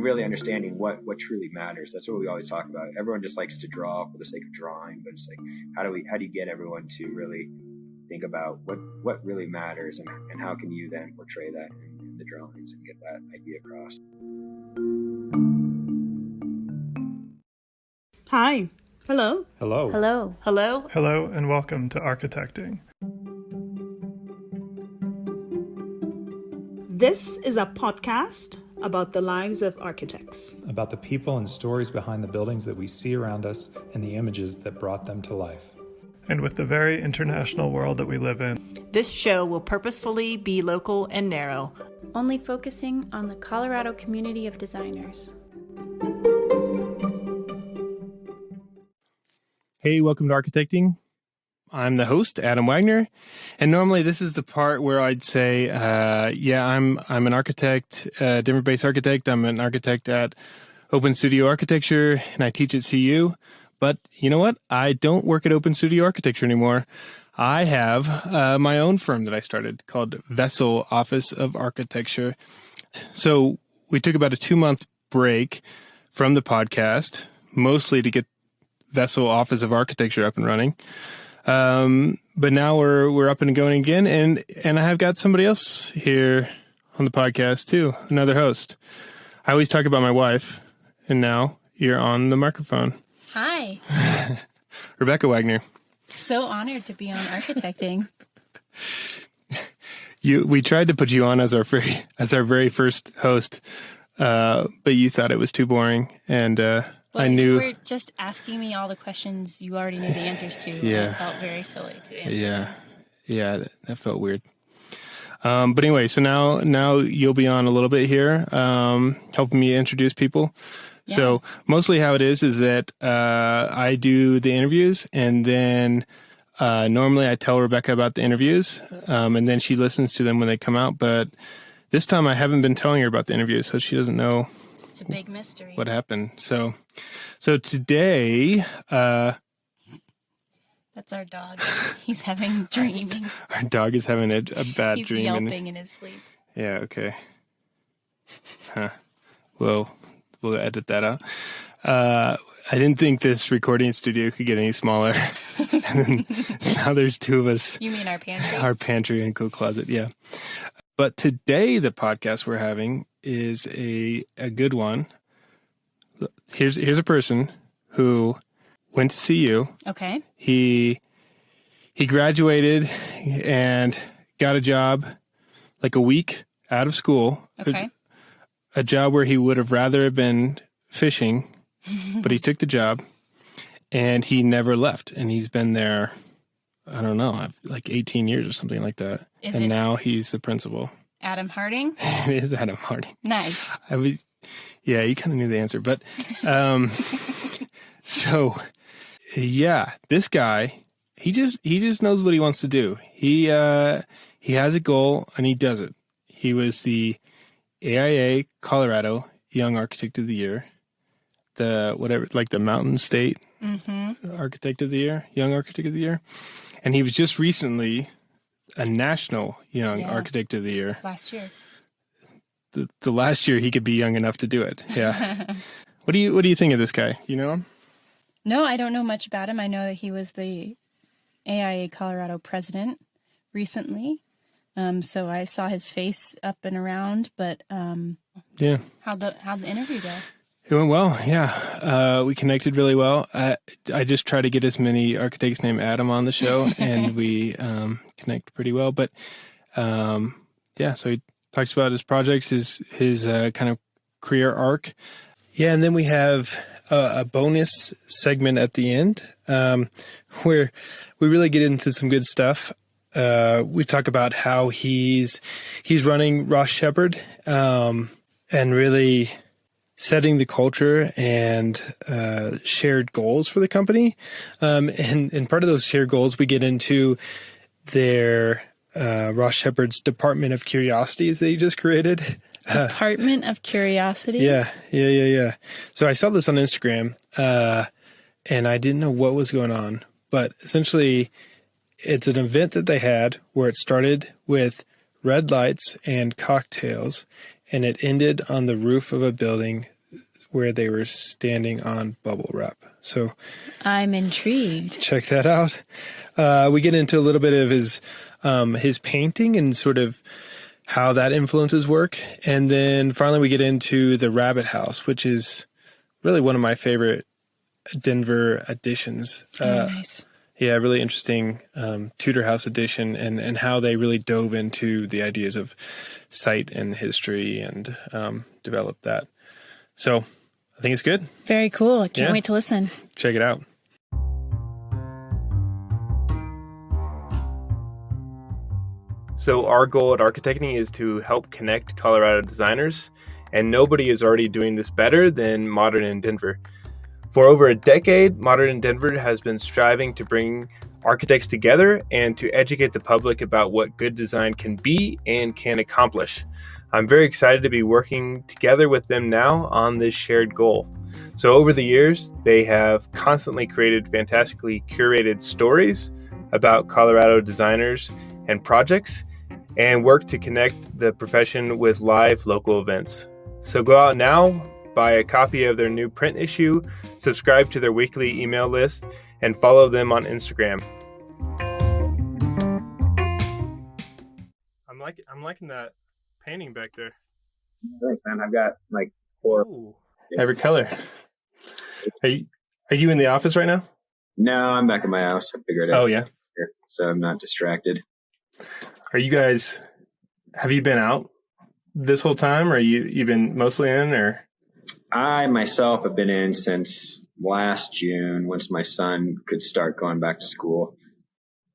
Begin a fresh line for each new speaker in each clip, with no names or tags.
really understanding what truly matters. That's what we always talk about. Everyone just likes to draw for the sake of drawing, but it's like, how do you get everyone to really think about what really matters, and how can you then portray that in the drawings and get that idea across?
Hi. Hello.
Hello.
Hello.
Hello.
Hello, and welcome to Architecting.
This is a podcast about the lives of architects.
About the people and stories behind the buildings that we see around us and the images that brought them to life.
And with the very international world that we live in,
this show will purposefully be local and narrow,
only focusing on the Colorado community of designers.
Hey, welcome to Architecting. I'm the host, Adam Wagner, and normally this is the part where I'd say, I'm an architect, Denver-based architect. I'm an architect at Open Studio Architecture, and I teach at CU. But you know what? I don't work at Open Studio Architecture anymore. I have my own firm that I started called Vessel Office of Architecture. So we took about a 2-month break from the podcast, mostly to get Vessel Office of Architecture up and running. But now we're up and going again, and I have got somebody else here on the podcast too, another host. I always talk about my wife, and now you're on the microphone.
Hi.
Rebecca Wagner.
So honored to be on Architecting.
We tried to put you on as our very first host, but you thought it was too boring, and I knew
you were just asking me all the questions you already knew the answers to.
Yeah.
And it felt very silly to answer.
Yeah, that felt weird. But anyway, so now you'll be on a little bit here, helping me introduce people. Yeah. So mostly how it is that I do the interviews, and then normally I tell Rebecca about the interviews, and then she listens to them when they come out. But this time I haven't been telling her about the interviews, so she doesn't know.
It's a big mystery.
What happened? So today,
that's our dog. He's having dreaming.
Our dog is having a bad
He's
dream.
He's yelping in his sleep.
Yeah. Okay. Huh. Well, we'll edit that out. I didn't think this recording studio could get any smaller. And now there's two of us.
You mean our pantry?
Our pantry and coat closet. Yeah. But today, the podcast we're having is a good one. Here's a person who went to CU.
Okay.
He graduated and got a job like a week out of school.
Okay.
A job where he would have rather have been fishing, but he took the job and he never left. And he's been there, I don't know, like 18 years or something like that. And now he's the principal.
Adam Harding?
It is Adam Harding.
Nice.
Yeah, you kind of knew the answer. But so, yeah, this guy, he just knows what he wants to do. He has a goal and he does it. He was the AIA Colorado Young Architect of the Year, the Mountain State Architect of the Year, Young Architect of the Year, and he was just recently a National Young Architect of the Year.
Last year.
The last year he could be young enough to do it. Yeah. What do you think of this guy? You know him?
No, I don't know much about him. I know that he was the AIA Colorado president recently. So I saw his face up and around, but
yeah.
How'd the interview go?
It went well, yeah. We connected really well. I just try to get as many architects named Adam on the show, and we connect pretty well. But yeah, so he talks about his projects, his kind of career arc. Yeah, and then we have a bonus segment at the end where we really get into some good stuff. We talk about how he's running Roth Sheppard and really setting the culture and shared goals for the company. And part of those shared goals, we get into their Roth Sheppard's Department of Curiosities that he just created.
Department of Curiosities?
Yeah. So I saw this on Instagram, and I didn't know what was going on. But essentially, it's an event that they had where it started with red lights and cocktails, and it ended on the roof of a building where they were standing on bubble wrap. So
I'm intrigued.
check that out. We get into a little bit of his painting and sort of how that influences work. And then finally we get into the Rabbit House, which is really one of my favorite Denver additions.
Nice.
Yeah, really interesting Tudor House edition and how they really dove into the ideas of site and history and developed that. So I think it's good.
Very cool. I can't wait to listen.
Check it out. So our goal at Architecting is to help connect Colorado designers, and nobody is already doing this better than Modern in Denver. For over a decade, Modern in Denver has been striving to bring architects together and to educate the public about what good design can be and can accomplish. I'm very excited to be working together with them now on this shared goal. So over the years, they have constantly created fantastically curated stories about Colorado designers and projects, and work to connect the profession with live local events. So go out now, buy a copy of their new print issue, subscribe to their weekly email list, and follow them on Instagram. I'm liking that painting back there.
Thanks, man. I've got like 4.
Ooh, every color. Are you in the office right now?
No, I'm back at my house. I figured it out.
Oh yeah.
So I'm not distracted.
Have you been out this whole time, or you've been mostly in, or?
I myself have been in since last June, once my son could start going back to school.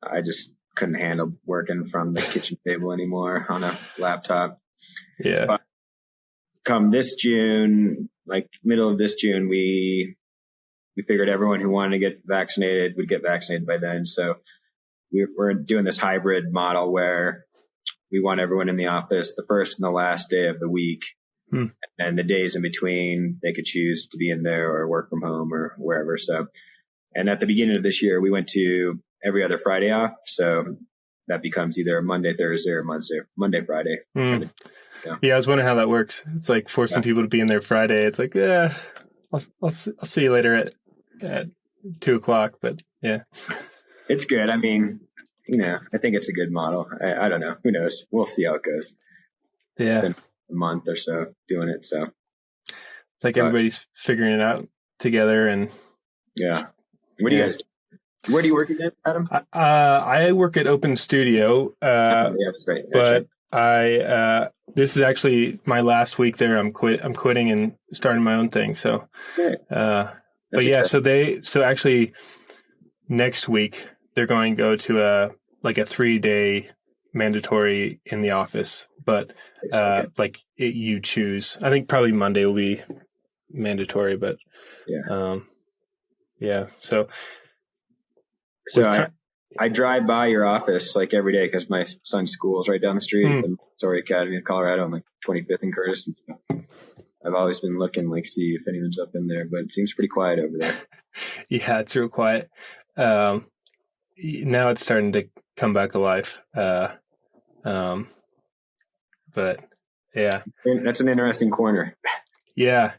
I just couldn't handle working from the kitchen table anymore on a laptop.
Yeah.
But come this June, like middle of this June, we figured everyone who wanted to get vaccinated would get vaccinated by then. So we're doing this hybrid model where we want everyone in the office the first and the last day of the week. And the days in between, they could choose to be in there or work from home or wherever. So, and at the beginning of this year, we went to every other Friday off. So that becomes either Monday, Thursday, or Monday, Friday.
Yeah, I was wondering how that works. It's like forcing people to be in there Friday. It's like, I'll see you later at 2:00. But yeah.
It's good. I mean, I think it's a good model. I don't know. Who knows? We'll see how it goes.
Yeah.
It's been a month or so doing it. So
it's like everybody's figuring it out together. And
yeah. What do you guys do? Where do you work again, Adam?
I work at Open Studio.
Yeah, that's right.
But this is actually my last week there. I'm quitting and starting my own thing. So, but yeah, exciting. So actually next week, they're going to go to a 3-day mandatory in the office, but you choose. I think probably Monday will be mandatory, but yeah. So
I drive by your office like every day because my son's school is right down the street at the Montessori Academy of Colorado on like 25th and Curtis. And so I've always been looking see if anyone's up in there, but it seems pretty quiet over there.
Yeah, it's real quiet. Now it's starting to come back alive. But yeah,
that's an interesting corner.
Yeah,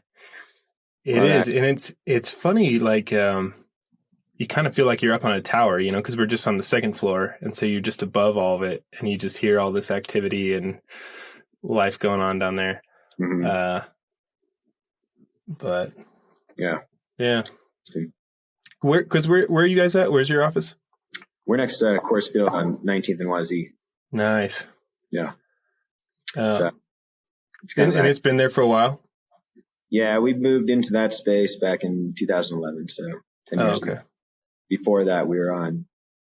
it is. And it's funny. Like, you kind of feel like you're up on a tower, cause we're just on the second floor. And so you're just above all of it and you just hear all this activity and life going on down there.
Mm-hmm.
But
yeah.
Where are you guys at? Where's your office?
We're next to Coors Field on 19th and Wazee.
Nice.
Yeah.
So it's and it's been there for a while?
Yeah, we moved into that space back in 2011. So 10 years ago. Before that, we were on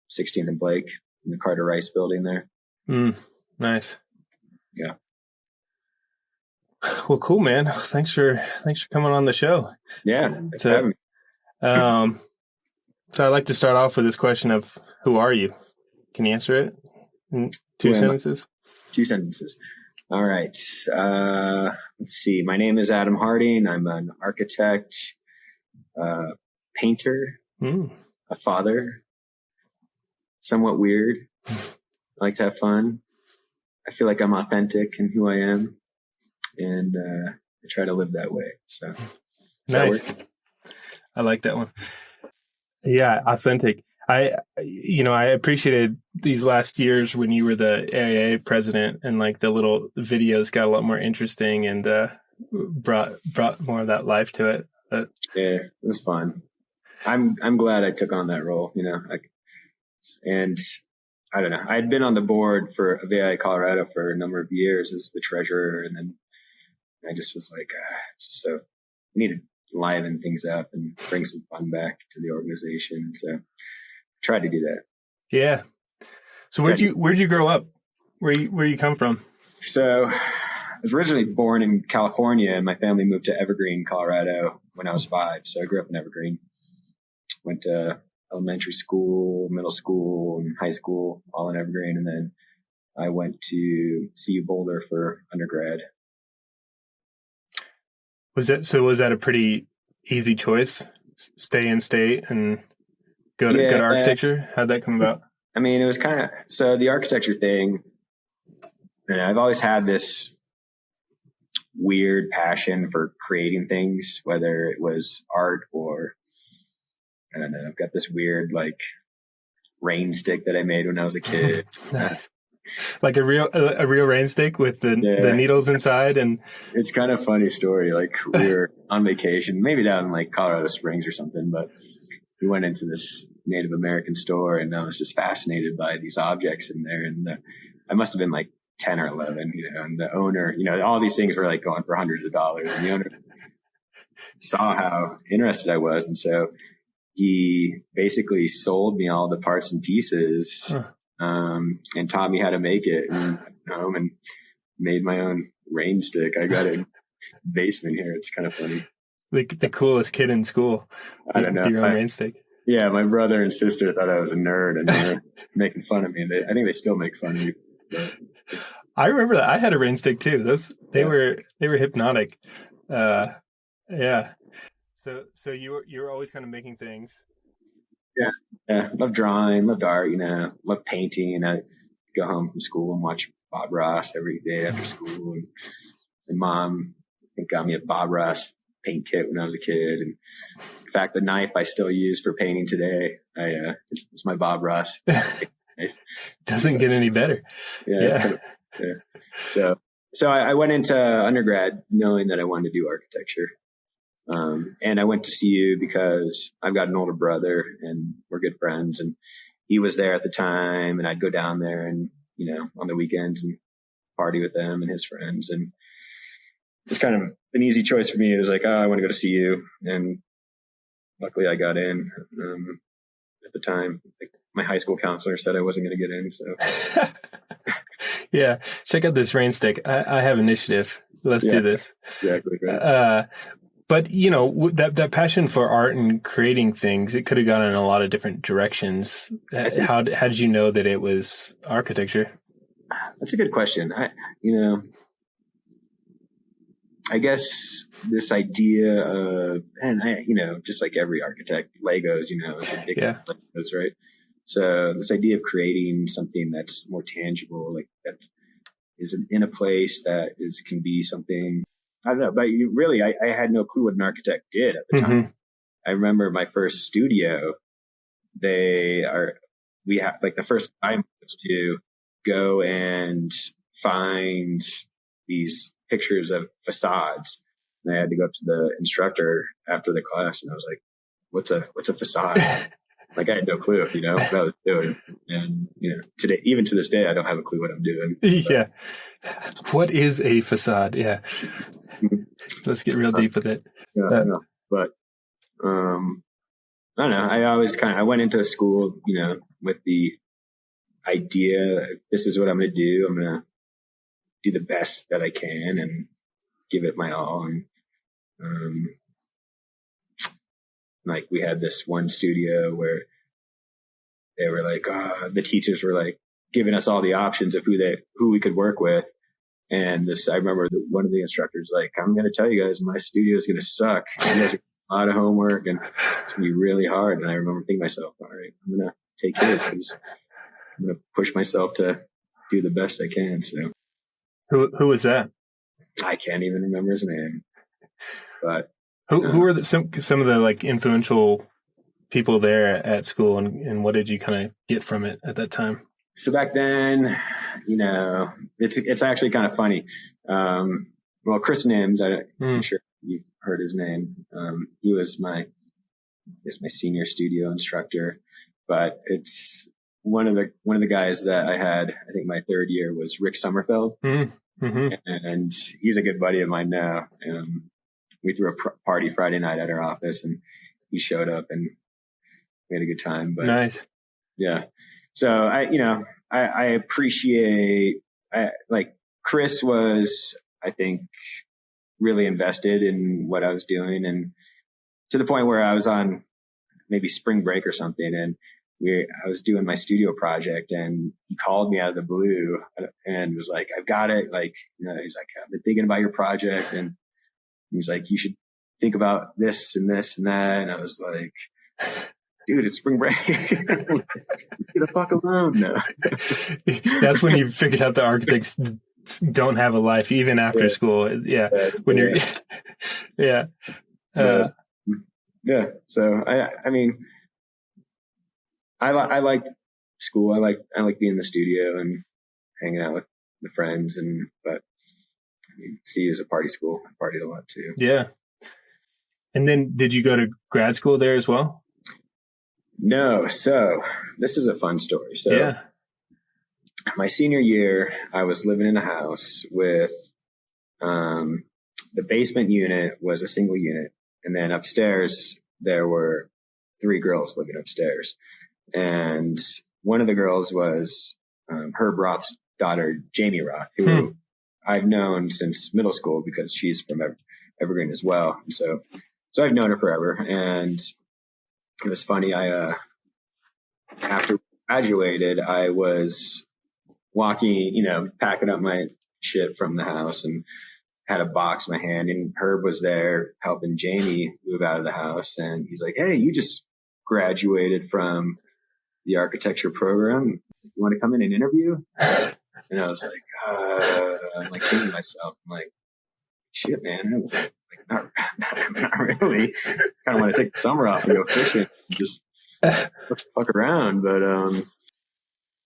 16th and Blake in the Carter Rice building there.
Nice.
Yeah.
Well, cool, man. Thanks for coming on the show.
Yeah.
So I like to start off with this question of who are you? Can you answer it in 2 sentences?
2 sentences. All right. Let's see. My name is Adam Harding. I'm an architect, painter, a father, somewhat weird. I like to have fun. I feel like I'm authentic in who I am, and I try to live that way. So
Nice. I like that one. Yeah, authentic. I appreciated these last years when you were the AIA president, and like the little videos got a lot more interesting and brought more of that life to it.
Yeah, it was fun. I'm glad I took on that role, and I don't know. I'd been on the board of AIA Colorado for a number of years as the treasurer, and then I just was like, I need to liven things up and bring some fun back to the organization. So tried to do that.
Yeah. So where'd you grow up? Where you come from?
So I was originally born in California, and my family moved to Evergreen, Colorado when I was 5. So I grew up in Evergreen. Went to elementary school, middle school, and high school, all in Evergreen. And then I went to CU Boulder for undergrad.
Was that a pretty easy choice? Stay in state and go to architecture? How'd that come about?
I mean, it was so the architecture thing, and I've always had this weird passion for creating things, whether it was art or, I don't know, I've got this weird like rain stick that I made when I was a kid.
Nice. Like a real rain stick with the needles inside. And
it's kind of a funny story. Like we were on vacation, maybe down in like Colorado Springs or something, but we went into this Native American store, and I was just fascinated by these objects in there. And I must have been like 10 or 11, and the owner, all these things were like going for hundreds of dollars, and the owner saw how interested I was. And so he basically sold me all the parts and pieces, and taught me how to make it, and I went home and made my own rain stick. I got it in the basement here. It's kind of funny.
Like the coolest kid in school.
I don't know.
Your own rain stick. Yeah,
my brother and sister thought I was a nerd, and they were making fun of me. I think they still make fun of me. But
I remember that. I had a rain stick too. They were hypnotic. Yeah. So you were always kind of making things.
Yeah. Loved drawing, loved art, loved painting. I go home from school and watch Bob Ross every day after school. And my mom got me a Bob Ross paint kit when I was a kid. And in fact, the knife I still use for painting today, it's my Bob Ross.
Doesn't get any better.
Yeah. So I went into undergrad knowing that I wanted to do architecture. And I went to CU because I've got an older brother and we're good friends, and he was there at the time, and I'd go down there and, on the weekends and party with them and his friends. And it's kind of an easy choice for me. It was like, I want to go to CU. And luckily I got in, at the time. Like, my high school counselor said I wasn't going to get in. So
yeah. Check out this rain stick. I have initiative. Let's do this.
Exactly. Right.
But, that passion for art and creating things, it could have gone in a lot of different directions. How did you know that it was architecture?
That's a good question. I guess this idea of, just like every architect, Legos, Legos, right? So this idea of creating something that's more tangible, like that is in a place that can be something, I don't know, but I had no clue what an architect did at the time. I remember my first studio, we have like the first time was to go and find these pictures of facades. And I had to go up to the instructor after the class, and I was like, what's a facade? Like, I had no clue, what I was doing. And, today, even to this day, I don't have a clue what I'm doing.
Yeah. What is a facade? Yeah. Let's get real deep with it.
Yeah, but, I don't know. I always I went into school, with the idea, this is what I'm going to do. I'm going to do the best that I can and give it my all. And, like, we had this one studio where they were like, the teachers were like giving us all the options of who we could work with. And I remember one of the instructors like, I'm going to tell you guys, my studio is going to suck. You guys are doing a lot of homework and it's going to be really hard. And I remember thinking to myself, all right, I'm going to take this because I'm going to push myself to do the best I can. So
who was that?
I can't even remember his name, but
Who were some of the like influential people there at school, and what did you kind of get from it at that time?
So back then, it's actually kind of funny. Well, Chris Nims, I'm sure you've heard his name. He was my senior studio instructor, but it's one of the guys that I had, I think my third year, was Rick Sommerfeld. Mm-hmm. And he's a good buddy of mine now. We threw a party Friday night at our office, and he showed up, and we had a good time. But
nice.
Yeah. So I appreciate, like, Chris was, I think, really invested in what I was doing, and to the point where I was on maybe spring break or something, and I was doing my studio project, and he called me out of the blue and was like, "I've got it." Like, he's like, "I've been thinking about your project," and he's like, "You should think about this and this and that." And I was like, "Dude, it's spring break. Get the fuck alone now."
That's when you figured out the architects don't have a life even after school. Yeah. When you're, yeah.
Yeah. So I mean, I like school. I like being in the studio and hanging out with the friends, but I mean, CU is a party school. I partied a lot too.
Yeah. And then did you go to grad school there as well?
No. So this is a fun story. So
yeah.
My senior year, I was living in a house with, the basement unit was a single unit. And then upstairs, there were 3 girls living upstairs. And one of the girls was Herb Roth's daughter, Jamie Roth, who I've known since middle school because she's from Evergreen as well. So I've known her forever. And it was funny. After graduated, I was walking, packing up my shit from the house, and had a box in my hand, and Herb was there helping Jamie move out of the house. And he's like, "Hey, you just graduated from the architecture program. You want to come in and interview?" And I was like, I'm like thinking to myself, I'm like, shit, man, not really. Kind of want to take the summer off and go fishing and just fuck around. But I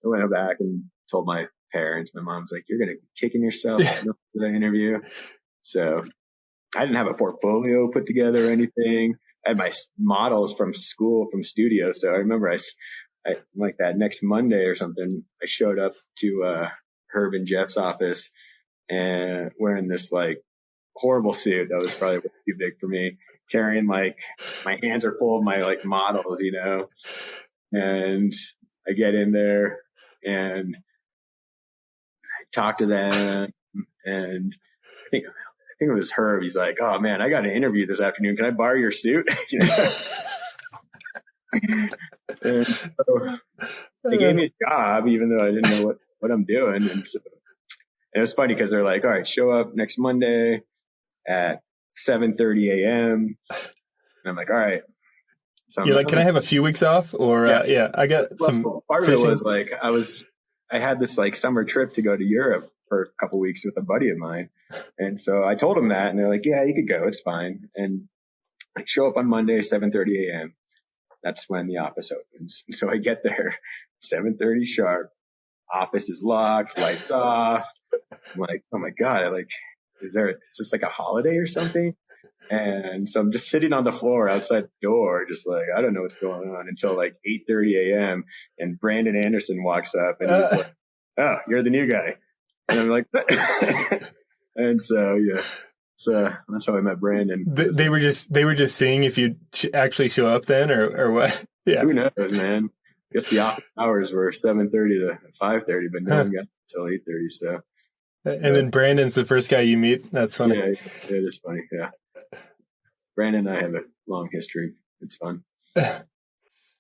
went back and told my parents. My mom's like, "You're gonna be kicking yourself for the interview." So I didn't have a portfolio put together or anything. I had my models from school, from studio. So I remember I like that next Monday or something, I showed up to Herb and Jeff's office and wearing this like horrible suit that was probably too big for me, carrying like my hands are full of my like models, and I get in there and I talk to them, and I think it was Herb. He's like, "Oh man, I got an interview this afternoon. Can I borrow your suit?" And so they gave me a job, even though I didn't know what I'm doing. And so it was funny because they're like, "All right, show up next Monday at 7:30 a.m. And I'm like, "All right." So
you're like, "Can I have a few weeks off?" Or yeah, I got some.
Part of it was like I had this like summer trip to go to Europe for a couple weeks with a buddy of mine, and so I told them that, and they're like, "Yeah, you could go. It's fine." And I show up on Monday, 7:30 a.m. That's when the office opens. And so I get there, 7:30 sharp. Office is locked, lights off. I'm like, "Oh my God, like, is this like a holiday or something?" And so I'm just sitting on the floor outside the door, just like, I don't know what's going on, until like 8:30 a.m. And Brandon Anderson walks up and he's like, "Oh, you're the new guy." And I'm like, and so, yeah. So that's how I met Brandon.
They were just seeing if you'd actually show up then, or what? Yeah.
Who knows, man? I guess the office hours were 7:30 to 5:30, but no one got until 8:30. So.
And then Brandon's the first guy you meet. That's funny.
Yeah, it is funny. Yeah. Brandon and I have a long history. It's fun.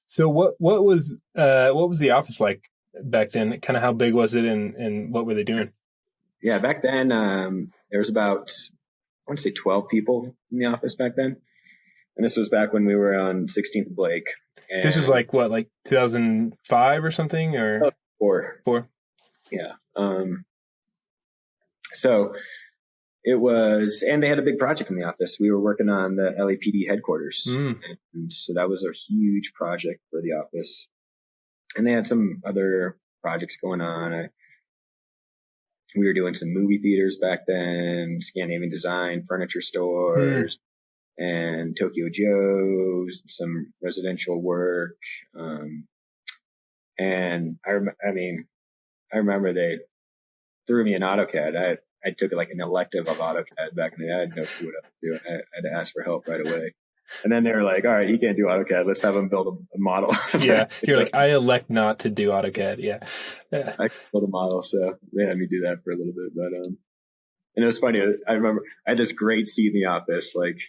So what was the office like back then? Kind of how big was it, and what were they doing?
Yeah, back then there was about, I want to say 12 people in the office back then. And this was back when we were on 16th Blake. And
this was like what, like 2005 or something, or
4.
Four?
Yeah. So It was, and they had a big project in the office. We were working on the LAPD headquarters. And so that was a huge project for the office. And they had some other projects going on. We were doing some movie theaters back then, Scandinavian design, furniture stores, and Tokyo Joe's, some residential work. And I remember they threw me in AutoCAD. I took like an elective of AutoCAD back in the day. I had no clue what I was doing. I had to ask for help right away. And then they were like, all right, he can't do AutoCAD. Let's have him build a model.
Yeah. You're like, I elect not to do AutoCAD. Yeah.
I could build a model. So they had me do that for a little bit. But, and it was funny. I remember I had this great seat in the office, like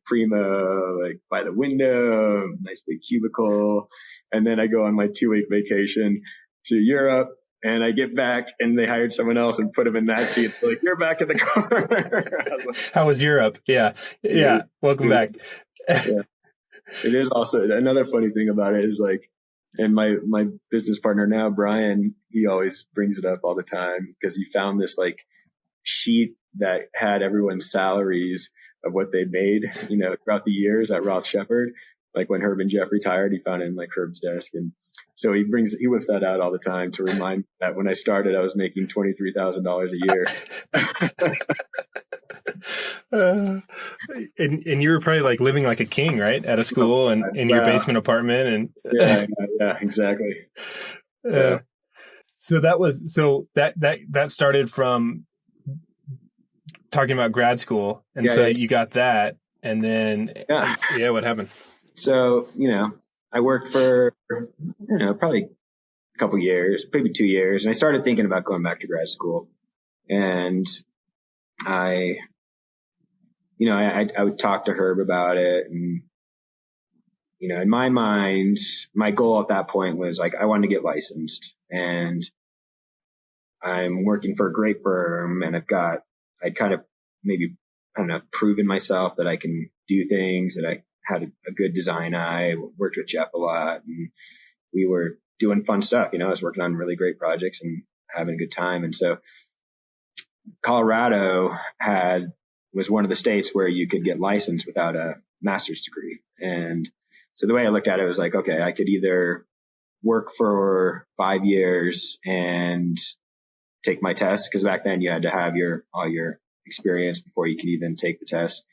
primo, like by the window, nice big cubicle. And then I go on my 2-week vacation to Europe. And I get back and they hired someone else and put him in that seat. So like, you're back in the corner.
How was Europe? Yeah. Welcome back.
Yeah. It is also another funny thing about it is like, and my business partner now, Brian, he always brings it up all the time because he found this like sheet that had everyone's salaries of what they made, throughout the years at Roth Sheppard. Like when Herb and Jeff retired, he found it in like Herb's desk. And so he whips that out all the time to remind me that when I started, I was making $23,000 a year.
And you were probably like living like a king, right? At a school and in your basement apartment. And
yeah, exactly.
Yeah. So that started from talking about grad school. And you got that. And then, what happened?
So, I worked for, probably a couple years, maybe 2 years. And I started thinking about going back to grad school. And I would talk to Herb about it. And, in my mind, my goal at that point was like, I wanted to get licensed. And I'm working for a great firm and I'd kind of maybe, I don't know, proven myself that I can do things, that I had a good design eye, worked with Jeff a lot, and we were doing fun stuff. I was working on really great projects and having a good time. And so Colorado was one of the states where you could get licensed without a master's degree. And so the way I looked at it was like, okay, I could either work for 5 years and take my test, because back then you had to have all your experience before you could even take the test.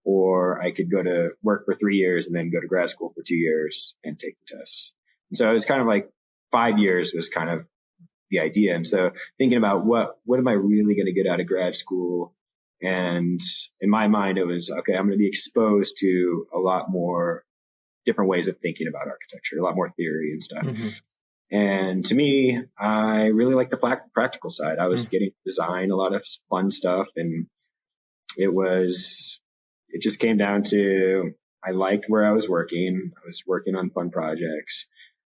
Or I could go to work for 3 years and then go to grad school for 2 years and take the tests. And so it was kind of like 5 years was kind of the idea. And so thinking about what am I really going to get out of grad school? And in my mind, it was, okay, I'm going to be exposed to a lot more different ways of thinking about architecture, a lot more theory and stuff. Mm-hmm. And to me, I really like the practical side. I was getting to design a lot of fun stuff, and it just came down to, I liked where I was working. I was working on fun projects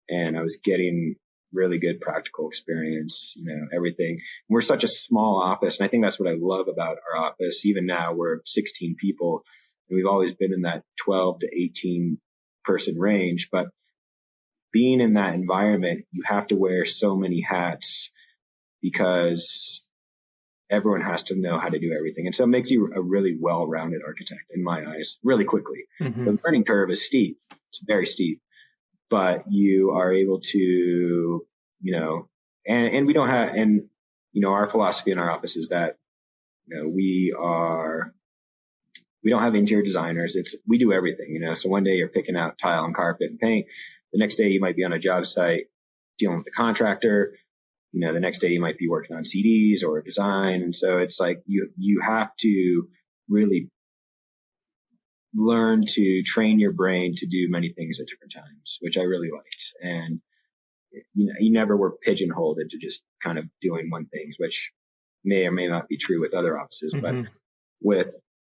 and I was getting really good practical experience, everything. We're such a small office. And I think that's what I love about our office. Even now we're 16 people and we've always been in that 12 to 18 person range. But being in that environment, you have to wear so many hats because everyone has to know how to do everything. And so it makes you a really well-rounded architect in my eyes really quickly. Mm-hmm. The learning curve is steep. It's very steep, but you are able to, and we don't have, and, our philosophy in our office is that, we don't have interior designers. We do everything, so one day you're picking out tile and carpet and paint. The next day you might be on a job site dealing with the contractor. The next day you might be working on CDs or design. And so it's like you have to really learn to train your brain to do many things at different times, which I really liked. And you never were pigeonholed into just kind of doing one thing, which may or may not be true with other offices. Mm-hmm. But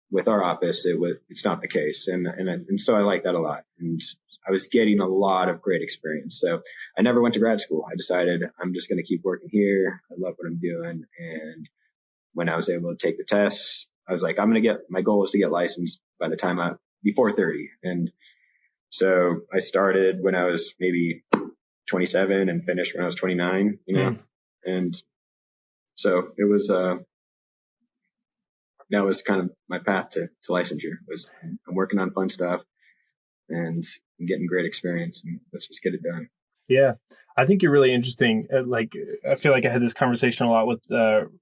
with our office, it's not the case. And so I like that a lot. And I was getting a lot of great experience. So I never went to grad school. I decided I'm just going to keep working here. I love what I'm doing. And when I was able to take the tests, I was like, my goal is to get licensed by the time before 30. And so I started when I was maybe 27 and finished when I was 29, And so it was, that was kind of my path to licensure. Was I'm working on fun stuff and I'm getting great experience, and let's just get it done.
Yeah, I think you're really interesting. Like, I feel like I had this conversation a lot with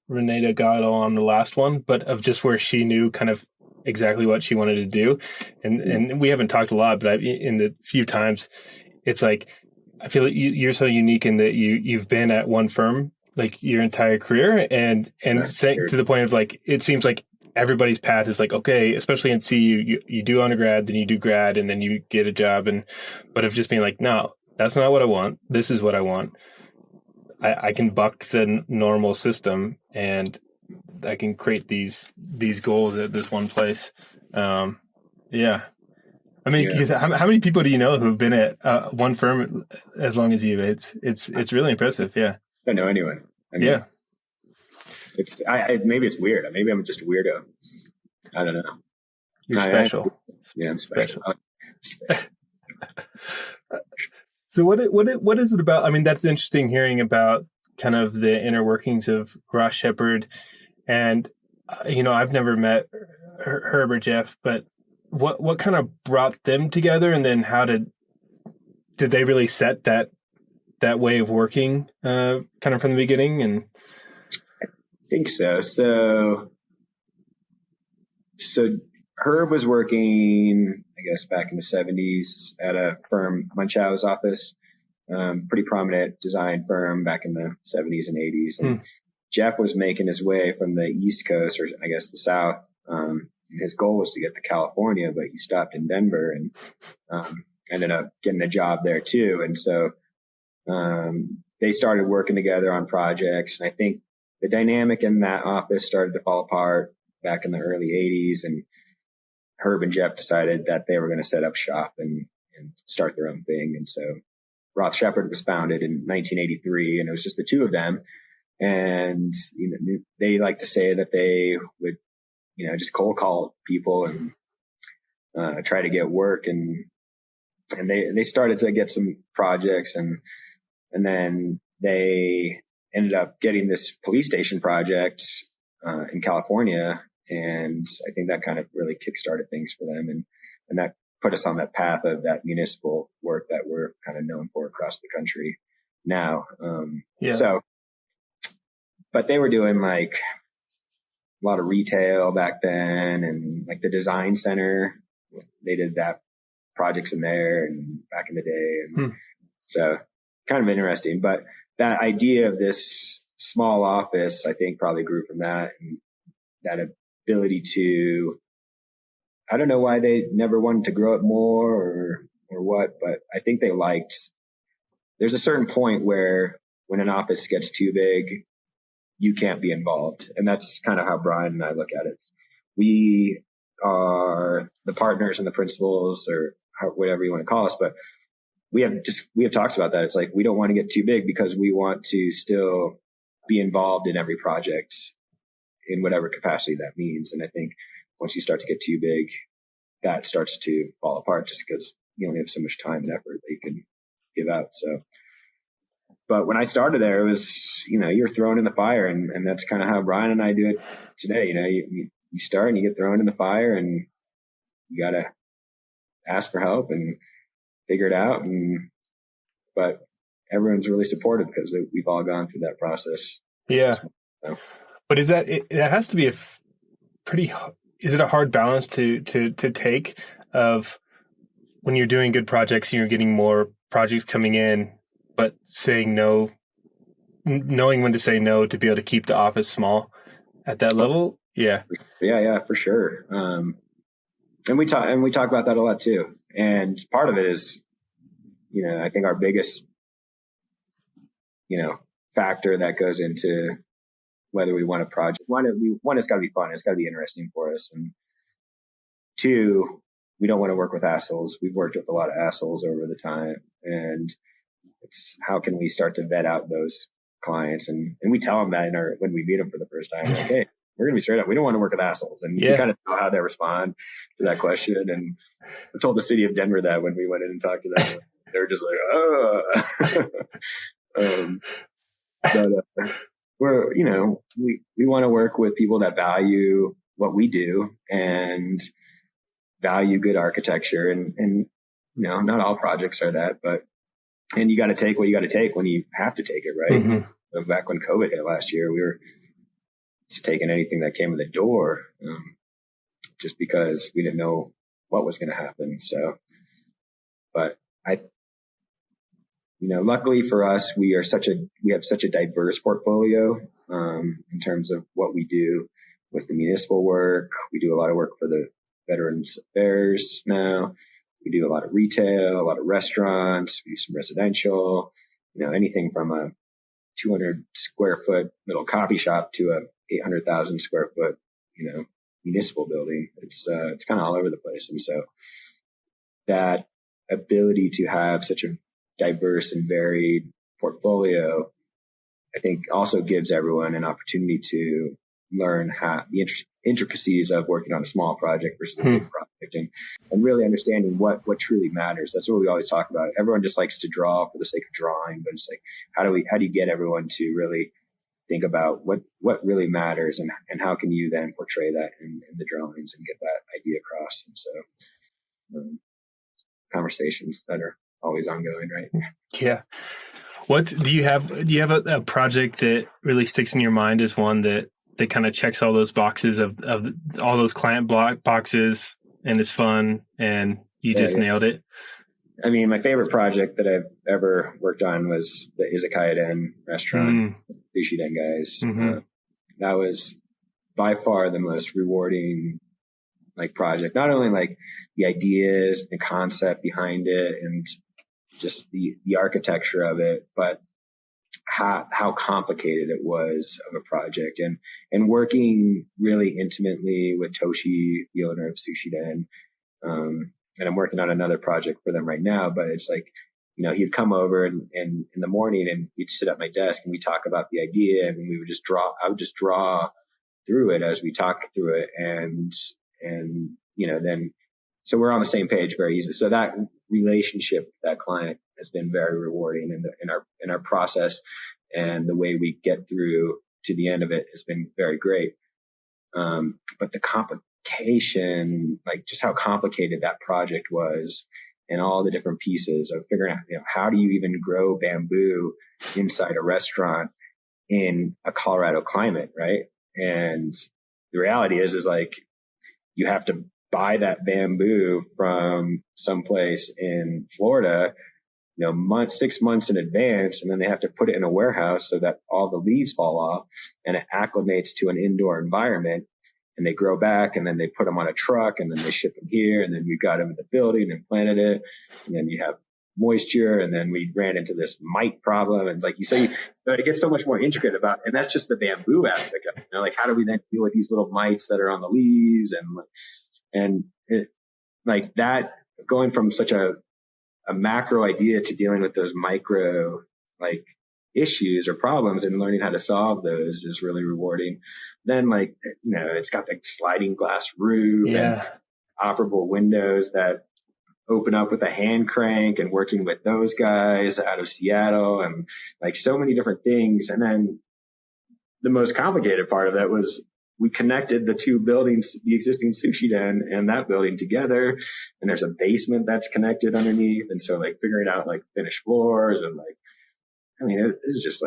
Renata Gatto on the last one, but of just where she knew kind of exactly what she wanted to do. And we haven't talked a lot, but in the few times, it's like, I feel like you're so unique in that you've been at one firm like your entire career, and to the point of like, it seems like everybody's path is like, okay, especially in CU, you do undergrad, then you do grad, and then you get a job. But of just being like, no, that's not what I want. This is what I want. I can buck the normal system, and I can create these goals at this one place. Yeah. I mean, how many people do you know who've been at one firm as long as you? It's really impressive. Yeah.
I don't know anyone. I mean, yeah. Maybe it's weird. Maybe I'm just a weirdo. I don't know.
You're special.
I'm special.
So what is it about? I mean, that's interesting hearing about kind of the inner workings of Roth Sheppard, and I've never met Herb or Jeff, but what kind of brought them together, and then how did they really set that way of working kind of from the beginning? And
I think so. So Herb was working, I guess, back in the 70s at a firm, Munchau's office, pretty prominent design firm back in the 70s and 80s. And Jeff was making his way from the East Coast, or I guess the South. His goal was to get to California, but he stopped in Denver and ended up getting a job there too. And so they started working together on projects. And I think the dynamic in that office started to fall apart back in the early 80s. And Herb and Jeff decided that they were going to set up shop and start their own thing. And so Roth Sheppard was founded in 1983, and it was just the two of them. And they like to say that they would, just cold call people and try to get work. And they started to get some projects, and then they ended up getting this police station project in California. And I think that kind of really kickstarted things for them. And that put us on that path of that municipal work that we're kind of known for across the country now. But they were doing like a lot of retail back then, and like the design center, they did that projects in there and back in the day. And so kind of interesting, but that idea of this small office, I think probably grew from that, and that ability to, I don't know why they never wanted to grow it more or what, but I think they liked, there's a certain point where when an office gets too big, you can't be involved. And that's kind of how Brian and I look at it. We are the partners and the principals, or whatever you want to call us, but we have talks about that. It's like, we don't want to get too big because we want to still be involved in every project in whatever capacity that means. And I think once you start to get too big, that starts to fall apart, just because you only have so much time and effort that you can give out. So, but when I started there, it was, you're thrown in the fire, and that's kind of how Brian and I do it today. You start and you get thrown in the fire, and you got to ask for help and figure it out. But everyone's really supportive because we've all gone through that process.
Yeah.
So.
But is that has to be is it a hard balance to take of when you're doing good projects and you're getting more projects coming in, but saying no, knowing when to say no to be able to keep the office small at that level? Yeah.
Yeah, for sure. And we talk about that a lot too. And part of it is, I think our biggest, factor that goes into whether we want a project. One, it's got to be fun. It's got to be interesting for us. And two, we don't want to work with assholes. We've worked with a lot of assholes over the time, and it's how can we start to vet out those clients? And we tell them that when we meet them for the first time, like, hey, we're going to be straight up. We don't want to work with assholes. And you kind of know how they respond to that question. And I told the city of Denver that when we went in and talked to them, they were just like, oh. But we're, we want to work with people that value what we do and value good architecture. And not all projects are that, and you got to take what you got to take when you have to take it, right?
Mm-hmm.
So back when COVID hit last year, we were just taking anything that came in the door, just because we didn't know what was going to happen. So, but luckily for us, we have such a diverse portfolio, in terms of what we do with the municipal work. We do a lot of work for the Veterans Affairs now. We do a lot of retail, a lot of restaurants. We do some residential, anything from a 200 square foot little coffee shop to a 800,000 square foot, municipal building. It's kind of all over the place. And so that ability to have such a diverse and varied portfolio, I think also gives everyone an opportunity to learn how the intricacies of working on a small project versus a big project, and really understanding what truly matters. That's what we always talk about. Everyone just likes to draw for the sake of drawing, but it's like, how do you get everyone to really think about what really matters, and how can you then portray that in the drawings and get that idea across? And so conversations that are always ongoing, right?
Yeah. Do you have a project that really sticks in your mind as one that kind of checks all those boxes of all those client block boxes and is fun and you just nailed it?
I mean, my favorite project that I've ever worked on was the Izakaya Den restaurant, Sushi Den guys.
Mm-hmm.
That was by far the most rewarding project. Not only the ideas, the concept behind it, and just the architecture of it, but how complicated it was of a project, and working really intimately with Toshi, the owner of Sushi Den. And I'm working on another project for them right now, but it's he'd come over and in the morning, and we'd sit at my desk and we'd talk about the idea, and we would just I would just draw through it as we talked through it. And then, so we're on the same page very easily. So that relationship with that client has been very rewarding in our process, and the way we get through to the end of it has been very great. But the complication, just how complicated that project was, and all the different pieces of figuring out, how do you even grow bamboo inside a restaurant in a Colorado climate, right? And the reality is you have to buy that bamboo from someplace in Florida, 6 months in advance, and then they have to put it in a warehouse so that all the leaves fall off and it acclimates to an indoor environment, and they grow back, and then they put them on a truck, and then they ship them here, and then we got them in the building and planted it, and then you have moisture, and then we ran into this mite problem, and like you say, it gets so much more intricate and that's just the bamboo aspect of it. How do we then deal with these little mites that are on the leaves, and it, that, going from such a macro idea to dealing with those micro issues or problems and learning how to solve those is really rewarding. Then it's got the sliding glass roof and operable windows that open up with a hand crank, and working with those guys out of Seattle, and so many different things. And then the most complicated part of that was we connected the two buildings, the existing Sushi Den and that building together, and there's a basement that's connected underneath. And so figuring out finished floors, and it was just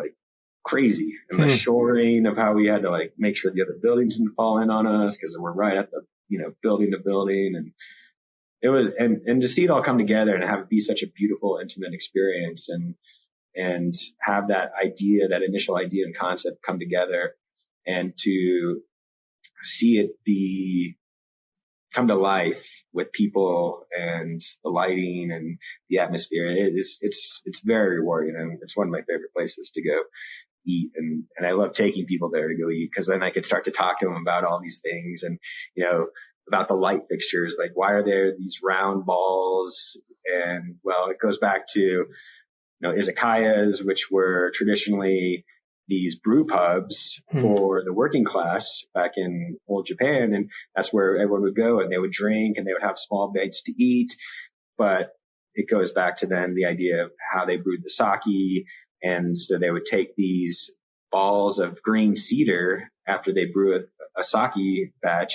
crazy. And the shoring of how we had to make sure the other buildings didn't fall in on us, because we're right at the, building to building. And it was, and to see it all come together and have it be such a beautiful, intimate experience, and have that idea, that initial idea and concept come together, and to see it come to life with people and the lighting and the atmosphere. It's very rewarding, and it's one of my favorite places to go eat. And I love taking people there to go eat, because then I could start to talk to them about all these things, and, about the light fixtures, why are there these round balls? And well, it goes back to, izakayas, which were traditionally these brew pubs for the working class back in old Japan. And that's where everyone would go, and they would drink, and they would have small bites to eat. But it goes back to then the idea of how they brewed the sake. And so they would take these balls of green cedar after they brew a sake batch,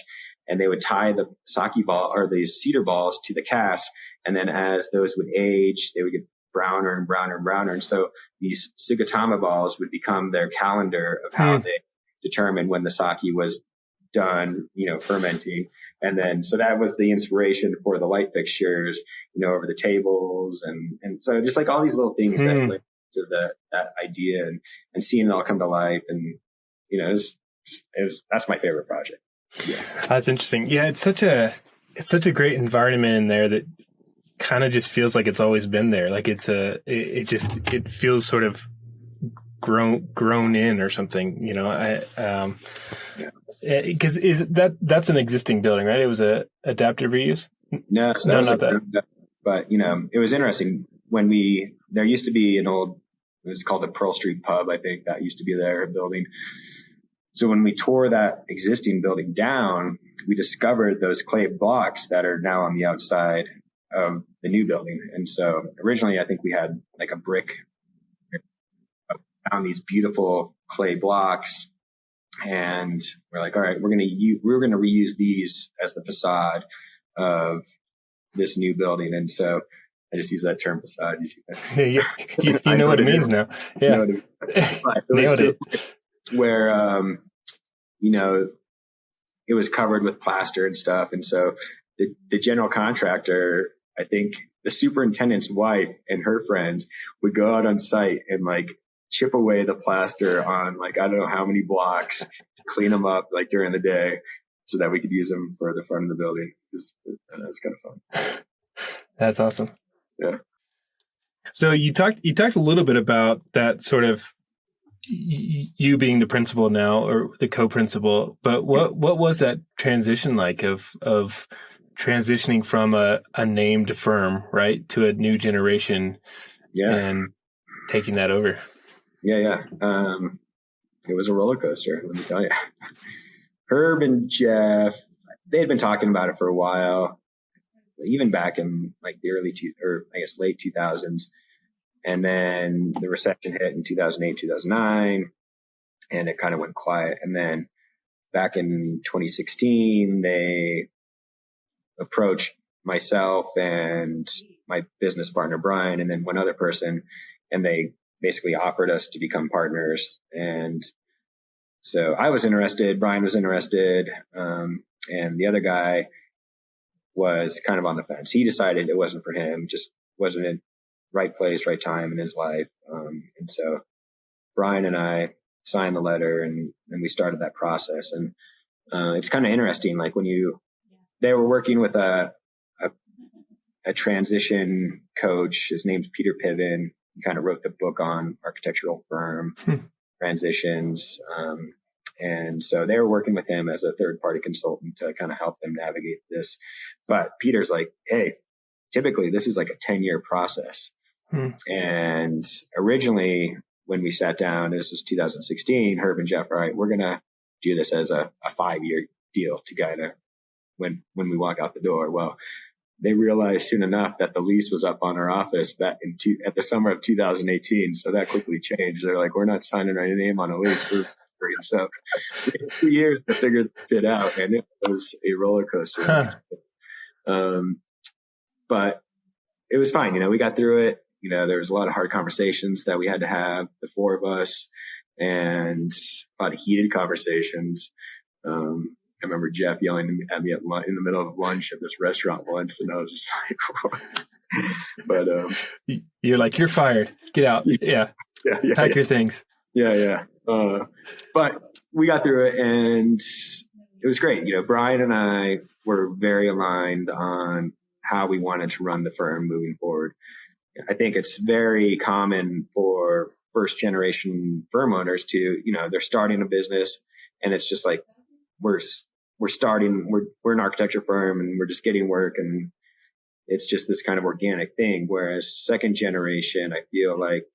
and they would tie the sake ball or the cedar balls to the cask. And then as those would age, they would get browner and browner and browner. And so these Sugatama balls would become their calendar of how they determined when the sake was done, fermenting. And then, so that was the inspiration for the light fixtures, over the tables. And so just like all these little things that led to that idea and seeing it all come to life. And, that's my favorite project. Yeah.
That's interesting. Yeah. It's such a great environment in there that kind of just feels like it's always been there. Like it feels sort of grown in or something, because that's an existing building, right? It was a adaptive reuse.
No, so not that. But it was interesting when there used to be it was called the Pearl Street Pub, I think, that used to be their building. So when we tore that existing building down, we discovered those clay blocks that are now on the outside of the new building. And so originally, I think we had like a brick, found these beautiful clay blocks, and we're like, all right, we're going to reuse these as the facade of this new building. And so I just use that term facade. You see that?
Yeah, you know what it means now. Yeah.
Nailed it. Where, it was covered with plaster and stuff. And so the general contractor, I think the superintendent's wife and her friends would go out on site and like chip away the plaster on like, I don't know how many blocks to clean them up like during the day so that we could use them for the front of the building. It's kind of fun.
That's awesome.
Yeah.
So you talked a little bit about that sort of you being the principal now or the co-principal, but what was that transition like of transitioning from a named firm, right, to a new generation and taking that over?
Yeah. It was a roller coaster, let me tell you. Herb and Jeff, they had been talking about it for a while, even back in like the late 2000s. And then the recession hit in 2008, 2009, and it kind of went quiet. And then back in 2016, they approached myself and my business partner, Brian, and then one other person, and they basically offered us to become partners. And so I was interested, Brian was interested, and the other guy was kind of on the fence. He decided it wasn't for him, just wasn't in right place, right time in his life. And so Brian and I signed the letter and we started that process. And it's kind of interesting, like when they were working with a transition coach. His name's Peter Piven. He kind of wrote the book on architectural firm transitions. And so they were working with him as a third-party consultant to kind of help them navigate this. But Peter's like, hey, typically this is like a 10-year process. And originally when we sat down, this was 2016, Herb and Jeff, all right, we're going to do this as a 5-year deal to kind of when we walk out the door. Well, they realized soon enough that the lease was up on our office at the summer of 2018. So that quickly changed. They're like, we're not signing our name on a lease. So 2 years to figure it out, and it was a roller coaster. But it was fine. We got through it. There was a lot of hard conversations that we had to have, the four of us, and a lot of heated conversations. I remember Jeff yelling at me in the middle of lunch at this restaurant once, and I was just like, but
you're like, you're fired. Get out. Yeah. Pack your things.
Yeah. But we got through it, and it was great. Brian and I were very aligned on how we wanted to run the firm moving forward. I think it's very common for first generation firm owners to, they're starting a business and it's just like, we're an architecture firm and we're just getting work, and it's just this kind of organic thing. Whereas second generation, I feel like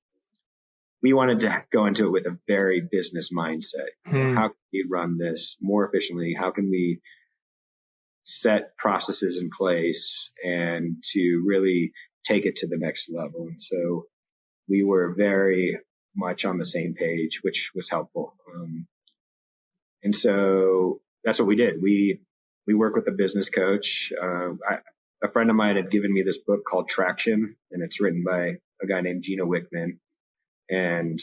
we wanted to go into it with a very business mindset. How can we run this more efficiently? How can we set processes in place and to really take it to the next level? And so we were very much on the same page, which was helpful. And so that's what we did. We work with a business coach. A friend of mine had given me this book called Traction, and it's written by a guy named Gino Wickman. And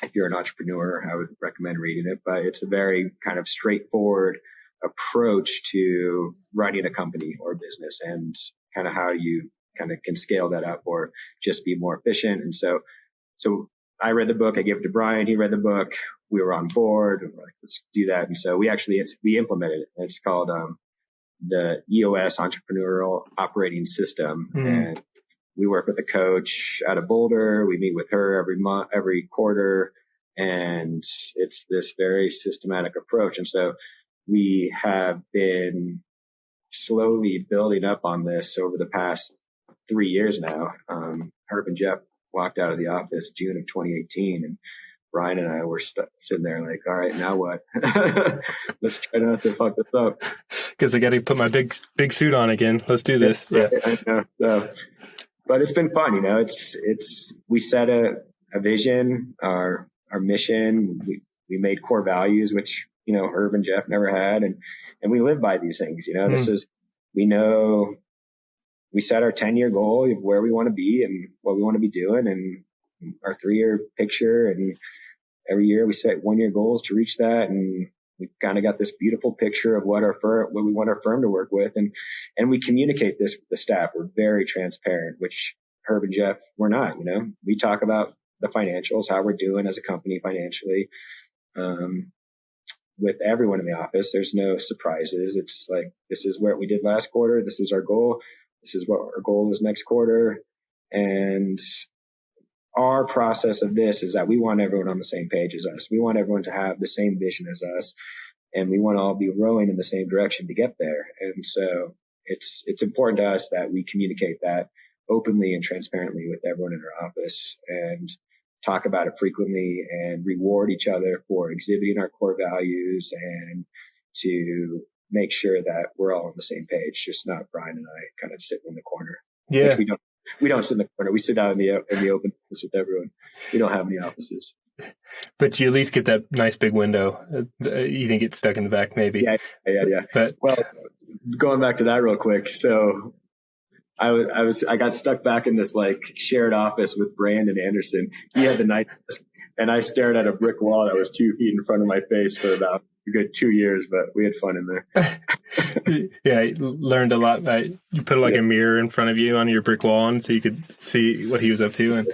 if you're an entrepreneur, I would recommend reading it, but it's a very kind of straightforward approach to running a company or business and kind of how you kind of can scale that up or just be more efficient. And so I read the book, I gave it to Brian, he read the book, we were on board, we're like, let's do that. And so we implemented it. It's called the EOS Entrepreneurial Operating System. And we work with a coach out of Boulder. We meet with her every quarter, and it's this very systematic approach. And so we have been slowly building up on this over the past 3 years now. Herb and Jeff walked out of the office June of 2018, and Brian and I were sitting there like, all right, now what? Let's try not to fuck this up.
Because I got to put my big suit on again. Let's do this. Yeah.
I know. But it's been fun, we set a vision, our mission. We made core values, which, Herb and Jeff never had. And we live by these things, we set our 10-year goal of where we want to be and what we want to be doing and our 3-year picture. And every year we set 1-year goals to reach that. And we kind of got this beautiful picture of what we want our firm to work with. And we communicate this with the staff. We're very transparent, which Herb and Jeff, we're not, we talk about the financials, how we're doing as a company financially. With everyone in the office, there's no surprises. It's like, this is what we did last quarter. This is our goal. This is what our goal is next quarter. And our process of this is that we want everyone on the same page as us. We want everyone to have the same vision as us, and we want to all be rowing in the same direction to get there. And so it's important to us that we communicate that openly and transparently with everyone in our office and talk about it frequently and reward each other for exhibiting our core values and to make sure that we're all on the same page, just not Brian and I kind of sitting in the corner.
Yeah.
Which we don't sit in the corner. We sit out in the open office with everyone. We don't have any offices.
But you at least get that nice big window. You didn't get stuck in the back, maybe.
Yeah.
But
going back to that real quick. So I got stuck back in this like shared office with Brandon Anderson. He had the night desk, and I stared at a brick wall that was 2 feet in front of my face for about a good 2 years, but we had fun in there.
Yeah, I learned a lot. You put a mirror in front of you on your brick wall, and so you could see what he was up to.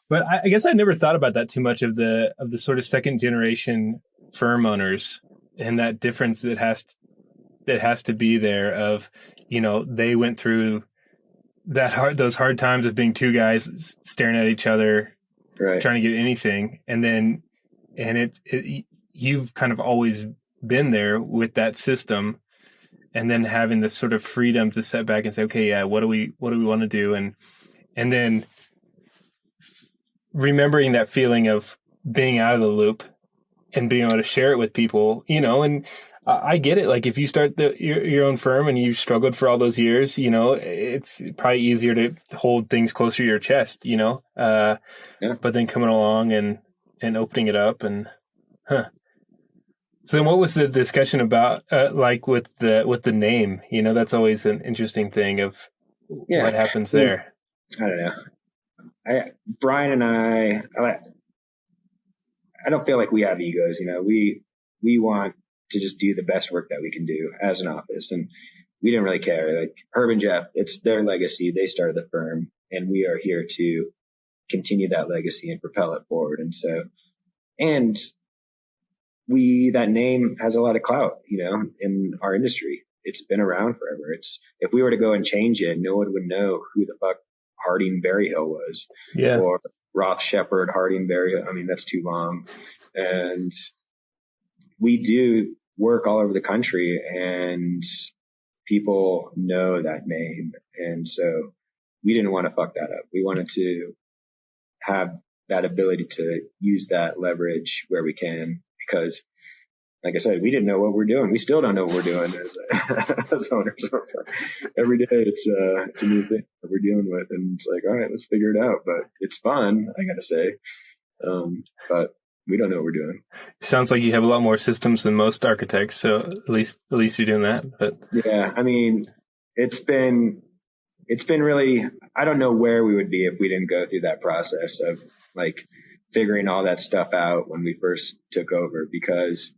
But I guess I never thought about that too much of the sort of second generation firm owners and that difference that has to be there of, they went through those hard times of being two guys staring at each other, right, trying to get anything. And you've kind of always been there with that system, and then having this sort of freedom to step back and say, okay, yeah, what do we want to do? And then remembering that feeling of being out of the loop and being able to share it with people, and I get it. Like if you start your own firm and you've struggled for all those years, it's probably easier to hold things closer to your chest, but then coming along and opening it up and, So then what was the discussion about, like with the name, that's always an interesting thing of what happens there.
I don't know. Brian and I don't feel like we have egos, we want to just do the best work that we can do as an office. And we didn't really care. Like Herb and Jeff, it's their legacy. They started the firm, and we are here to continue that legacy and propel it forward. And so, that name has a lot of clout, in our industry. It's been around forever. If we were to go and change it, no one would know who the fuck Harding Berryhill was, or Roth Sheppard Harding Berryhill. I mean, that's too long. And we do work all over the country, and people know that name. And so we didn't want to fuck that up. We wanted to have that ability to use that leverage where we can, because like I said, we didn't know what we're doing. We still don't know what we're doing as owners. Every day it's a new thing that we're dealing with, and it's like, all right, let's figure it out. But it's fun, I gotta say. But We don't know what we're doing.
Sounds like you have a lot more systems than most architects. So at least you're doing that. But
yeah, I mean, it's been really, I don't know where we would be if we didn't go through that process of like figuring all that stuff out when we first took over, because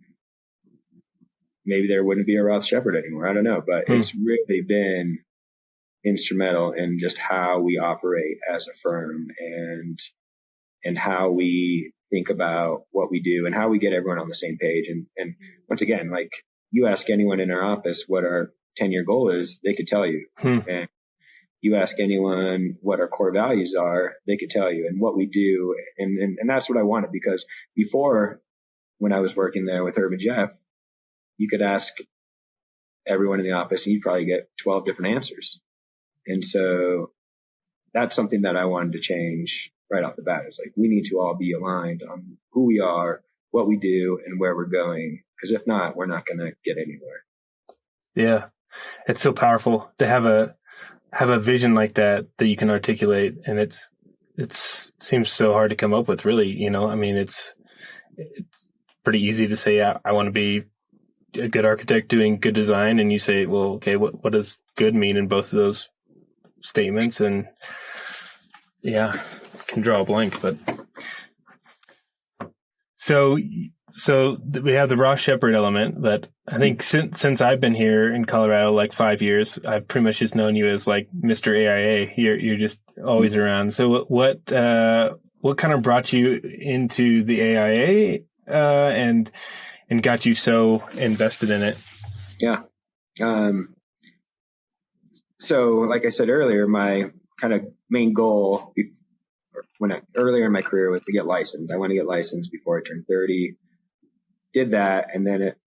maybe there wouldn't be a Roth Sheppard anymore. I don't know, but it's really been instrumental in just how we operate as a firm and how we think about what we do and how we get everyone on the same page. And once again, like you ask anyone in our office what our 10-year goal is, they could tell you. And you ask anyone what our core values are, they could tell you, and what we do. And that's what I wanted, because before, when I was working there with Herb and Jeff, you could ask everyone in the office and you'd probably get 12 different answers. And so that's something that I wanted to change right off the bat. It's like, we need to all be aligned on who we are, what we do, and where we're going. Because if not, we're not going to get anywhere.
Yeah. It's so powerful to have a vision like that you can articulate. And it seems so hard to come up with, really. You know, I mean, it's pretty easy to say, I want to be a good architect doing good design. And you say, well, okay, what does good mean in both of those statements? And yeah, can draw a blank, but so we have the Roth Sheppard element, but I think since I've been here in Colorado, like 5 years, I've pretty much just known you as like Mr. AIA. You're just always around. So what kind of brought you into the AIA and got you so invested in it?
Yeah. So like I said earlier, my kind of main goal earlier in my career was to get licensed. I want to get licensed before I turned 30. Did that, and then it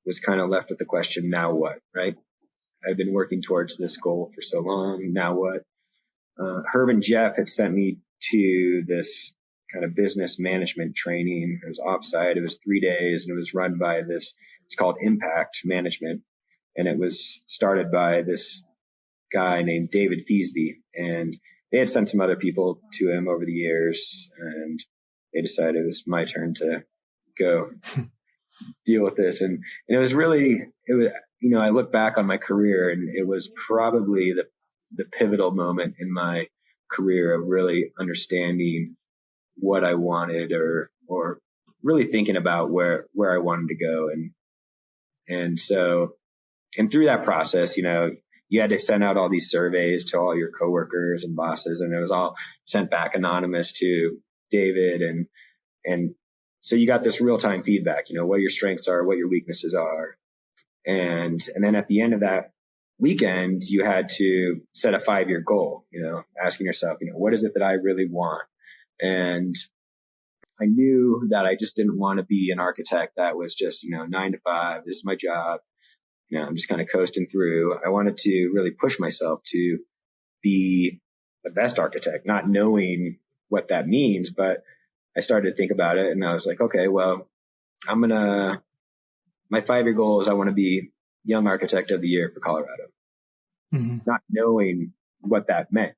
was kind of left with the question, now what, right? I've been working towards this goal for so long. Now what? Herb and Jeff had sent me to this kind of business management training. It was offsite. It was 3 days, and it was run by it's called Impact Management. And it was started by this guy named David Feasby. And they had sent some other people to him over the years, and they decided it was my turn to go deal with this. And it was, I look back on my career, and it was probably the pivotal moment in my career of really understanding what I wanted, or really thinking about where I wanted to go. And through that process, you had to send out all these surveys to all your coworkers and bosses, and it was all sent back anonymous to David. And so you got this real time feedback, what your strengths are, what your weaknesses are. And then at the end of that weekend, you had to set a 5-year goal, asking yourself, what is it that I really want? And I knew that I just didn't want to be an architect that was just, 9 to 5. This is my job. I'm just kind of coasting through. I wanted to really push myself to be the best architect, not knowing what that means. But I started to think about it, and I was like, okay, well, my 5-year goal is I want to be Young Architect of the Year for Colorado. Not knowing what that meant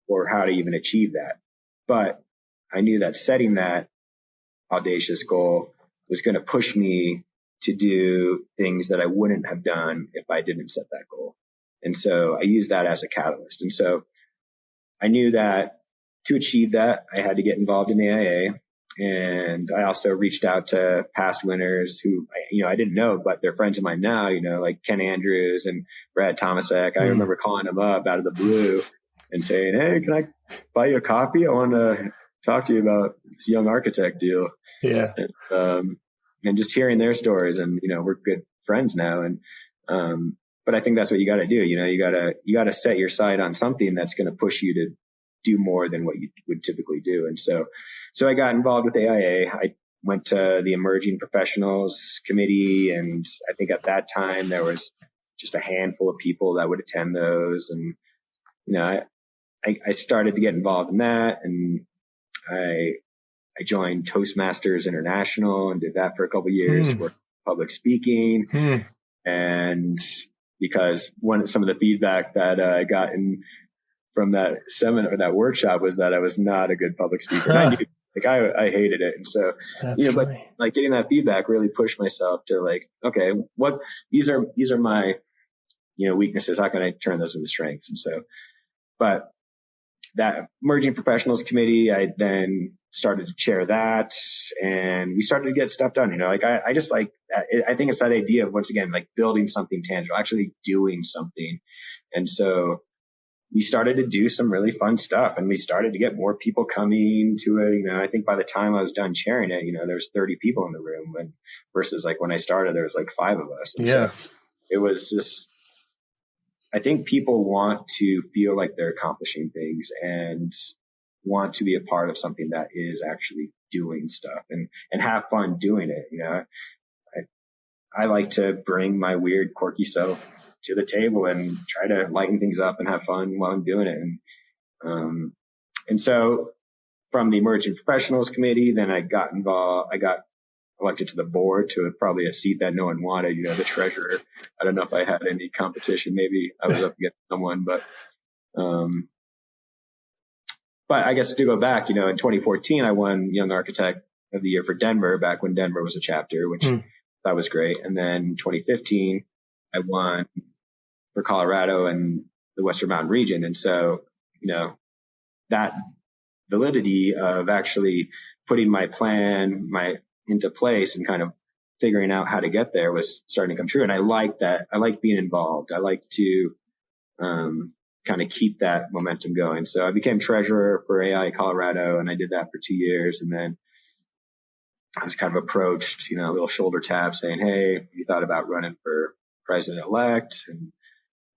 or how to even achieve that. But I knew that setting that audacious goal was going to push me to do things that I wouldn't have done if I didn't set that goal. And so I used that as a catalyst. And so I knew that to achieve that, I had to get involved in the AIA. And I also reached out to past winners who, I didn't know, but they're friends of mine now, like Ken Andrews and Brad Tomasek. I remember calling them up out of the blue and saying, hey, can I buy you a coffee? I want to talk to you about this Young Architect deal.
Yeah.
And just hearing their stories, and, we're good friends now. And, but I think that's what you got to do. You got to set your sight on something that's going to push you to do more than what you would typically do. And so I got involved with AIA. I went to the Emerging Professionals Committee. And I think at that time there was just a handful of people that would attend those. And, I started to get involved in that, and I joined Toastmasters International and did that for a couple of years to work public speaking. And because some of the feedback that I got from that seminar or that workshop was that I was not a good public speaker. I knew Like I hated it. And so,
That's funny.
but like getting that feedback really pushed myself to like, okay, these are my, weaknesses. How can I turn those into strengths? And so, but that Emerging Professionals Committee, I then started to chair that, and we started to get stuff done. Like I just like, I think it's that idea of, once again, like building something tangible, actually doing something. And so we started to do some really fun stuff, and we started to get more people coming to it. I think by the time I was done chairing it, there's 30 people in the room, and versus like when I started, there was like 5 of us. And so it was just, I think people want to feel like they're accomplishing things and want to be a part of something that is actually doing stuff and have fun doing it. I like to bring my weird, quirky self to the table and try to lighten things up and have fun while I'm doing it. And so from the Emerging Professionals Committee, then I got elected to the board, to probably a seat that no one wanted, the treasurer. I don't know if I had any competition. Maybe I was up against someone, but I guess to go back, in 2014, I won Young Architect of the Year for Denver, back when Denver was a chapter, which that was great. And then 2015, I won for Colorado and the Western Mountain region. And so, that validity of actually putting my plan, into place and kind of figuring out how to get there was starting to come true. And I like that. I like being involved. I like to kind of keep that momentum going. So I became treasurer for AIA Colorado, and I did that for 2 years. And then I was kind of approached, a little shoulder tap saying, hey, you thought about running for president-elect? And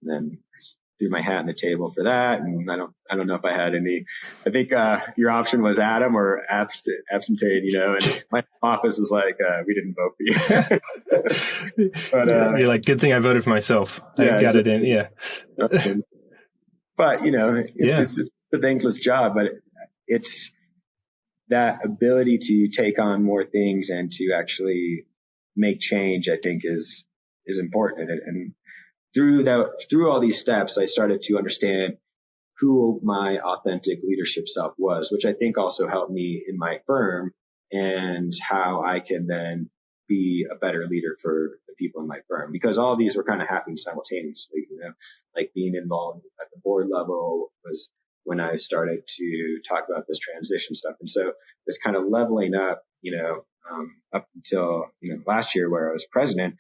then I threw my hat on the table for that. And I don't know if I had any. I think your option was Adam or abstain, and my office was like, we didn't vote for you. But
you're like, good thing I voted for myself. I got it in. Yeah.
But it's a thankless job, but it's that ability to take on more things and to actually make change, I think is important. And through all these steps, I started to understand who my authentic leadership self was, which I think also helped me in my firm, and how I can then be a better leader for the people in my firm, because all these were kind of happening simultaneously. Like being involved at the board level was when I started to talk about this transition stuff. And so this kind of leveling up, up until, last year, where I was president,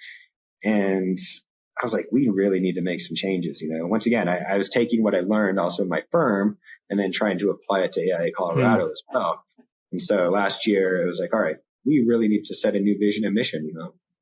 and I was like, we really need to make some changes. Once again, I was taking what I learned also in my firm and then trying to apply it to AIA Colorado as well. And so last year it was like, all right, we really need to set a new vision and mission.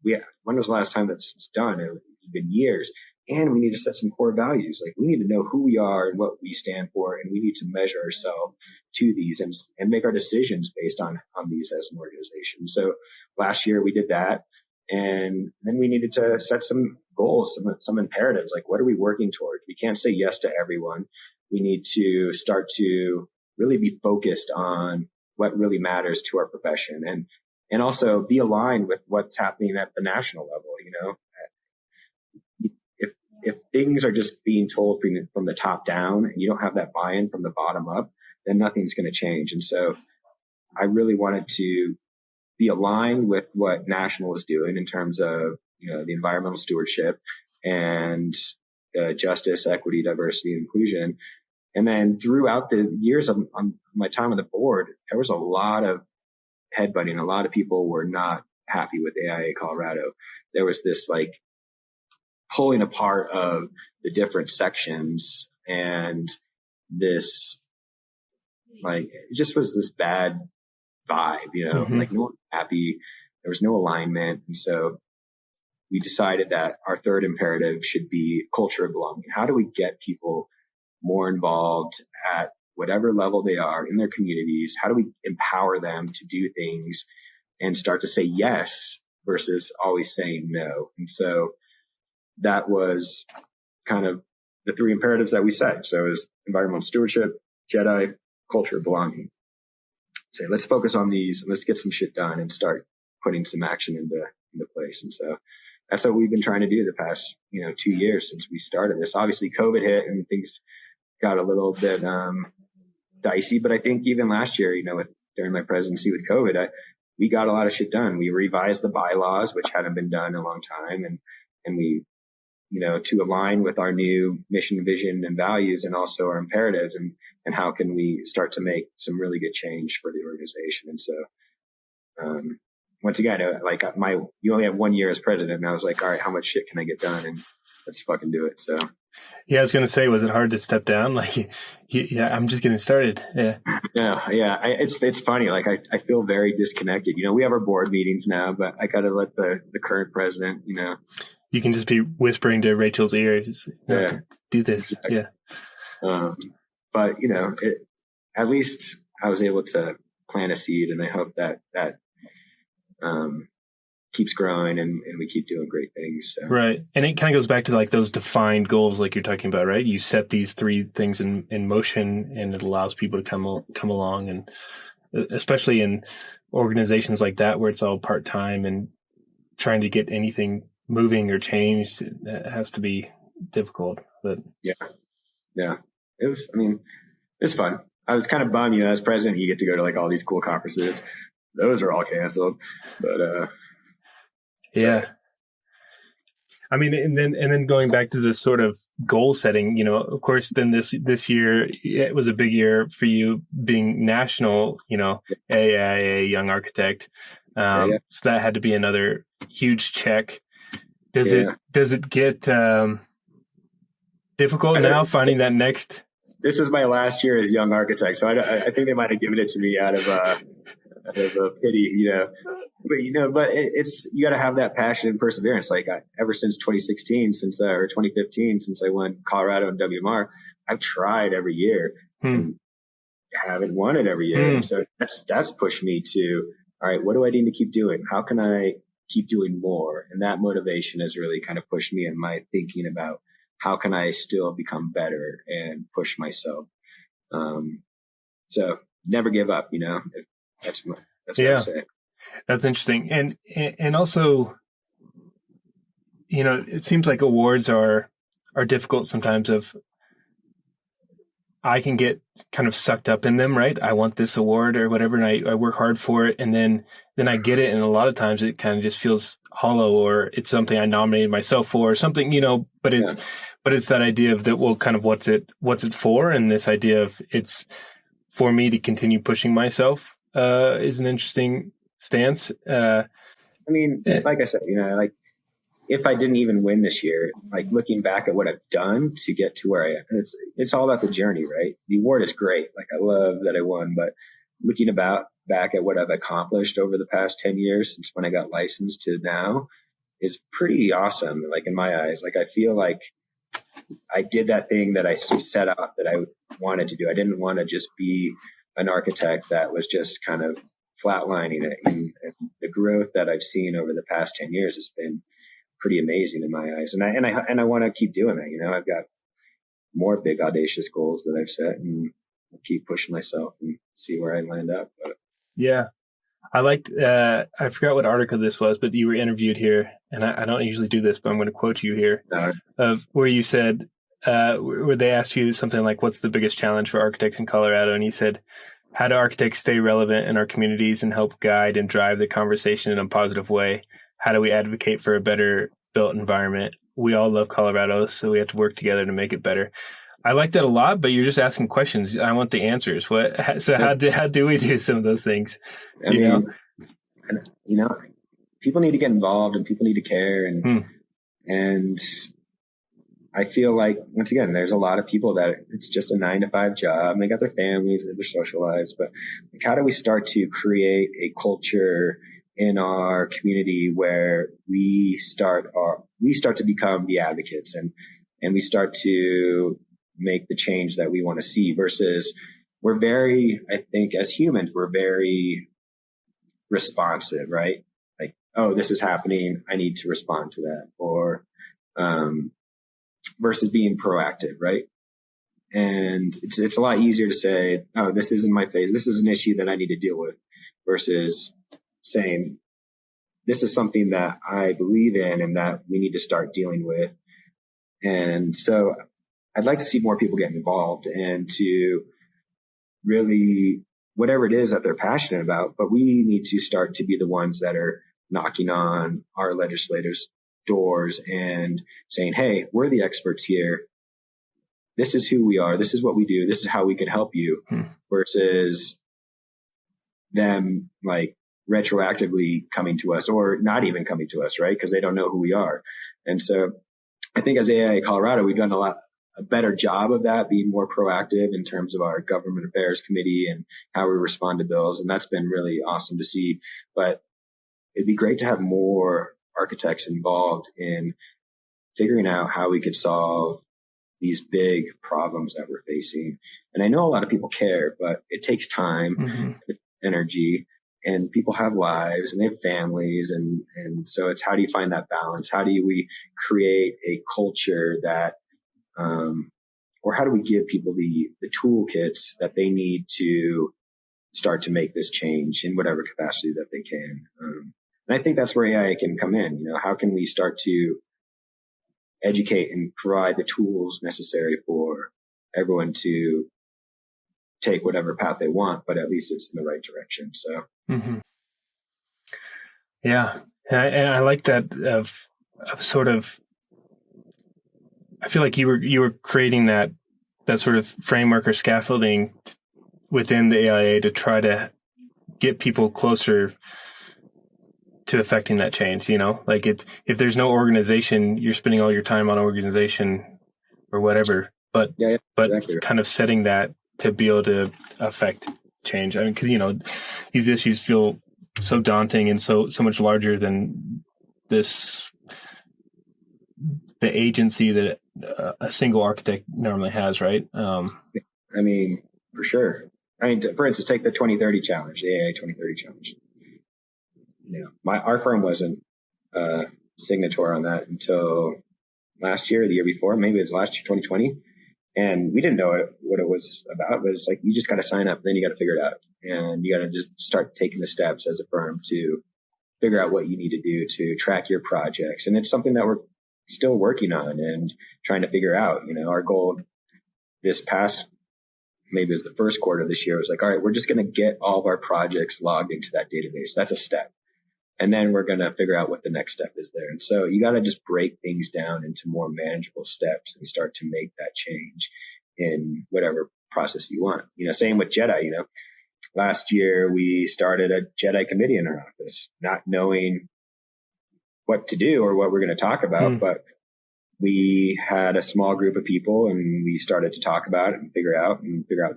When was the last time that's done? It's been years. And we need to set some core values. Like, we need to know who we are and what we stand for, and we need to measure ourselves to these and make our decisions based on these as an organization. So last year we did that. And then we needed to set some goals, some imperatives. Like, what are we working toward? We can't say yes to everyone. We need to start to really be focused on what really matters to our profession, and also be aligned with what's happening at the national level. If things are just being told from the top down and you don't have that buy-in from the bottom up, then nothing's going to change. And so I really wanted to be aligned with what national is doing in terms of, the environmental stewardship and justice, equity, diversity, and inclusion. And then throughout the years of my time on the board, there was a lot of headbutting. A lot of people were not happy with AIA Colorado. There was this like pulling apart of the different sections, and this, like, it just was this bad vibe, like no one was happy. There was no alignment. And so we decided that our third imperative should be culture of belonging. How do we get people more involved at whatever level they are in their communities? How do we empower them to do things and start to say yes versus always saying no? And so that was kind of the 3 imperatives that we set. So it was environmental stewardship, JEDI, culture of belonging. Say, let's focus on these, let's get some shit done and start putting some action into place. And so that's what we've been trying to do the past, 2 years since we started this. Obviously COVID hit and things got a little bit dicey, but I think even last year, with during my presidency with COVID, we got a lot of shit done. We revised the bylaws, which hadn't been done in a long time. And we, to align with our new mission, vision, and values, and also our imperatives, and how can we start to make some really good change for the organization. And so, once again, you only have 1 year as president, and I was like, all right, how much shit can I get done? And let's fucking do it. So.
Yeah, I was going to say, was it hard to step down? Like, yeah, I'm just getting started. Yeah.
Yeah. It's funny. Like, I feel very disconnected. We have our board meetings now, but I got to let the current president,
You can just be whispering to Rachel's ears, do this. Exactly. Yeah.
But, at least I was able to plant a seed, and I hope that keeps growing and we keep doing great things. So.
Right. And it kind of goes back to like those defined goals like you're talking about, right? You set these 3 things in motion, and it allows people to come along, and especially in organizations like that where it's all part-time and trying to get anything moving or changed, it has to be difficult. But
yeah. It was fun. I was kind of bummed, as president, you get to go to like all these cool conferences. Those are all canceled, but
yeah. I mean, and then going back to this sort of goal setting, of course, then this year, it was a big year for you being national, AIA Young Architect. So that had to be another huge check. Does it get difficult now finding that next?
This is my last year as Young Architect, so I think they might have given it to me out of pity, But it's you got to have that passion and perseverance. Like ever since 2016, or 2015, since I won Colorado and WMR, I've tried every year and haven't won it every year. And so that's pushed me to, all right, what do I need to keep doing? How can I keep doing more? And that motivation has really kind of pushed me in my thinking about how can I still become better and push myself. So never give up, That's what I say.
That's interesting. And also, it seems like awards are difficult sometimes. I can get kind of sucked up in them, right? I want this award or whatever, and I work hard for it, and then I get it, and a lot of times it kind of just feels hollow, or it's something I nominated myself for, or something, but it's that idea of that, well, kind of what's it for, and this idea of it's for me to continue pushing myself is an interesting stance.
Like I said, if I didn't even win this year, like looking back at what I've done to get to where I am, it's all about the journey, right? The award is great. Like I love that I won, but looking back at what I've accomplished over the past 10 years since when I got licensed to now is pretty awesome. Like in my eyes, like I feel like I did that thing that I set out that I wanted to do. I didn't want to just be an architect that was just kind of flatlining it. And the growth that I've seen over the past 10 years has been pretty amazing in my eyes. And I want to keep doing that. I've got more big audacious goals that I've set, and I'll keep pushing myself and see where I land up. But
yeah, I liked, I forgot what article this was, but you were interviewed here, and I don't usually do this, but I'm going to quote you here, of where you said, where they asked you something like, what's the biggest challenge for architects in Colorado? And you said, how do architects stay relevant in our communities and help guide and drive the conversation in a positive way? How do we advocate for a better built environment? We all love Colorado, so we have to work together to make it better. I like that a lot, but you're just asking questions. I want the answers. How do we do some of those things?
People need to get involved, and people need to care. And I feel like, once again, there's a lot of people that it's just a 9-to-5 job, and they got their families, their social lives. But like, how do we start to create a culture in our community where we start to become the advocates, and we start to make the change that we want to see, versus I think as humans, we're very responsive, right? Like, oh, this is happening, I need to respond to that, or versus being proactive, right? And it's a lot easier to say, oh, this is in my face, this is an issue that I need to deal with, versus saying, this is something that I believe in and that we need to start dealing with. And so I'd like to see more people get involved, and to really whatever it is that they're passionate about, but we need to start to be the ones that are knocking on our legislators' doors and saying, hey, we're the experts here. This is who we are. This is what we do. This is how we can help you, versus them like retroactively coming to us or not even coming to us, right? Because they don't know who we are. And so I think as AIA Colorado, we've done a better job of that, being more proactive in terms of our government affairs committee and how we respond to bills. And that's been really awesome to see. But it'd be great to have more architects involved in figuring out how we could solve these big problems that we're facing. And I know a lot of people care, but it takes time, energy, and people have lives and they have families. And so it's, how do you find that balance? How do we create a culture that, or how do we give people the toolkits that they need to start to make this change in whatever capacity that they can? And I think that's where AI can come in. How can we start to educate and provide the tools necessary for everyone to take whatever path they want, but at least it's in the right direction. So,
yeah, and I like that of sort of. I feel like you were creating that sort of framework or scaffolding within the AIA to try to get people closer to affecting that change. Like if there's no organization, you're spending all your time on organization or whatever. But exactly. Kind of setting that to be able to affect change. I mean, because these issues feel so daunting and so much larger than the agency that a single architect normally has, right?
I mean, for sure. I mean, for instance, take the 2030 challenge, the AIA 2030 challenge. Our firm wasn't a signatory on that until last year, or the year before, maybe it was last year, 2020. And we didn't know what it was about, but it's like, you just got to sign up, then you got to figure it out. And you got to just start taking the steps as a firm to figure out what you need to do to track your projects. And it's something that we're still working on and trying to figure out. Our goal this past, maybe it was the first quarter of this year, was like, all right, we're just going to get all of our projects logged into that database. That's a step. And then we're going to figure out what the next step is there. And so you got to just break things down into more manageable steps and start to make that change in whatever process you want. Same with JEDI. Last year we started a JEDI committee in our office, not knowing what to do or what we're going to talk about, but we had a small group of people and we started to talk about it and figure out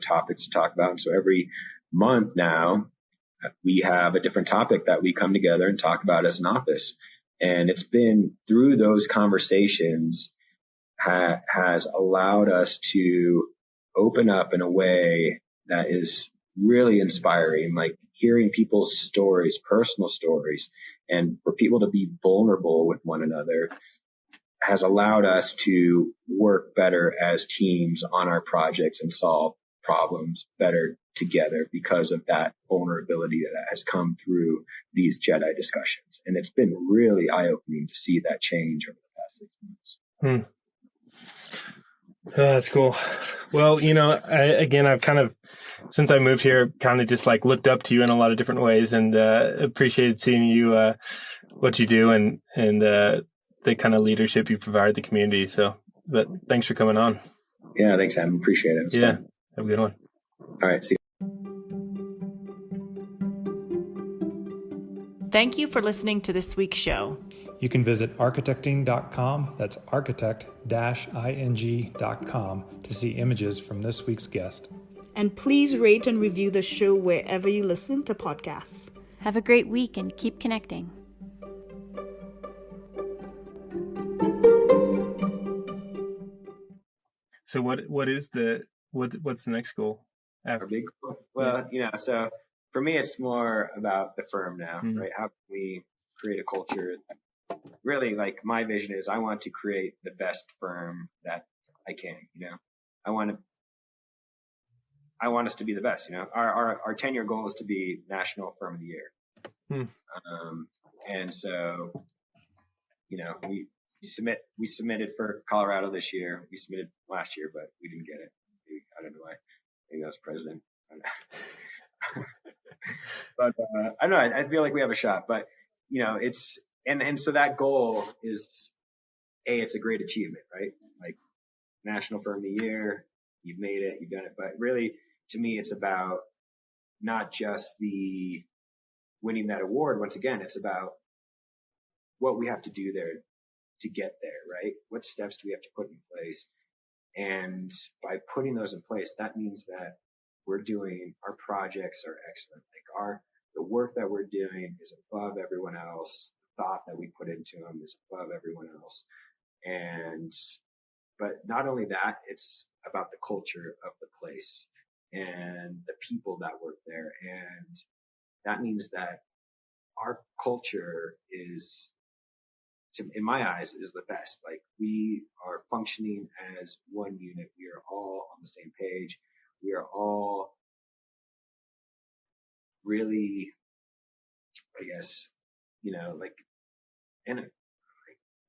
topics to talk about. And so every month now, we have a different topic that we come together and talk about as an office. And it's been through those conversations has allowed us to open up in a way that is really inspiring, like hearing people's stories, personal stories, and for people to be vulnerable with one another has allowed us to work better as teams on our projects and solve problems better together because of that vulnerability that has come through these JEDI discussions. And it's been really eye-opening to see that change over the past 6 months.
That's cool. Well, I've kind of, since I moved here, kind of just like looked up to you in a lot of different ways and appreciated seeing you, what you do and the kind of leadership you provide the community. So, but thanks for coming on.
Yeah, thanks, Adam. Appreciate it.
Fun. Have a good one.
All right. See you.
Thank you for listening to this week's show.
You can visit architecting.com, that's architect-ing.com, to see images from this week's guest.
And please rate and review the show wherever you listen to podcasts.
Have a great week and keep connecting.
So what's the next goal?
Our big goal? Well, so for me, it's more about the firm now, right? How can we create a culture? Really, like my vision is I want to create the best firm that I can, I want us to be the best, our 10-year goal is to be National Firm of the Year. And so, we submitted for Colorado this year. We submitted last year, but we didn't get it. I don't know why. Maybe I was president. But I don't know. I feel like we have a shot. But it's and so that goal is it's a great achievement, right? Like National Firm of the Year, you've made it, you've done it. But really, to me, it's about not just the winning that award. Once again, it's about what we have to do there to get there, right? What steps do we have to put in place? And by putting those in place, that means that our projects are excellent. Like the work that we're doing is above everyone else. The thought that we put into them is above everyone else. But not only that, it's about the culture of the place and the people that work there. And that means that our culture is, in my eyes, is the best. Like we are functioning as one unit. We are all on the same page. We are all really, I guess, like, and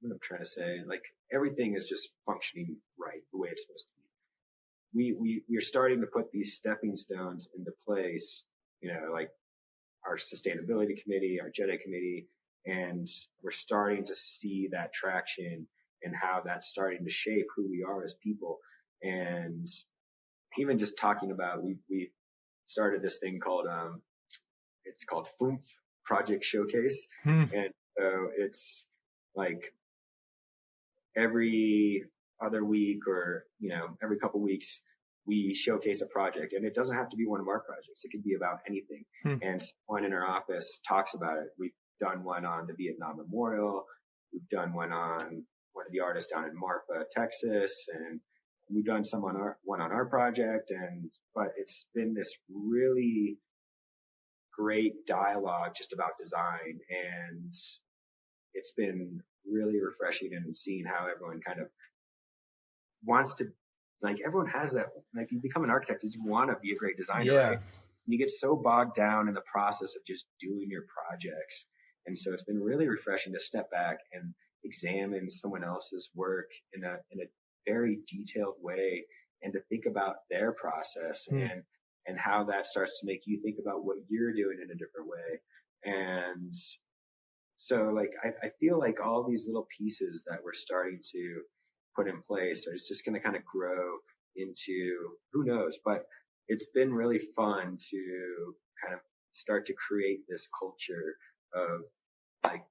what I'm trying to say, like everything is just functioning right the way it's supposed to be. We're starting to put these stepping stones into place, like our sustainability committee, our JEDI committee, and we're starting to see that traction and how that's starting to shape who we are as people. And even just talking about, we started this thing called, it's called FOOMF, Project Showcase. And so it's like every other week or, every couple weeks, we showcase a project, and it doesn't have to be one of our projects. It could be about anything. And someone in our office talks about it. We've done one on the Vietnam Memorial. We've done one on one of the artists down in Marfa, Texas, and we've done one on our project. But it's been this really great dialogue just about design, and it's been really refreshing and seeing how everyone kind of wants to, like, everyone has that, like, you become an architect, you want to be a great designer, right? You get so bogged down in the process of just doing your projects. And so it's been really refreshing to step back and examine someone else's work in a very detailed way, and to think about their process and how that starts to make you think about what you're doing in a different way. And so, like, I feel like all these little pieces that we're starting to put in place are just going to kind of grow into, who knows, but it's been really fun to kind of start to create this culture of, like,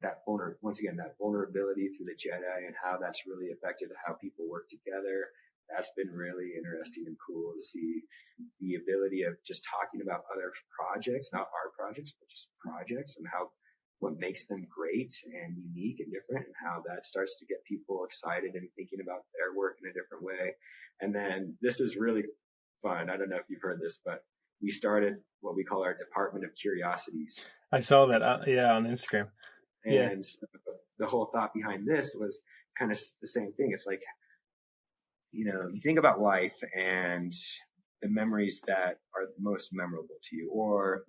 that vulnerability through the JEDI, and how that's really affected how people work together. That's been really interesting and cool to see the ability of just talking about other projects, not our projects, but just projects, and what makes them great and unique and different, and how that starts to get people excited and thinking about their work in a different way. And then this is really fun. I don't know if you've heard this, but we started what we call our Department of Curiosities.
I saw that, on Instagram.
And so the whole thought behind this was kind of the same thing. It's like, you think about life and the memories that are most memorable to you, or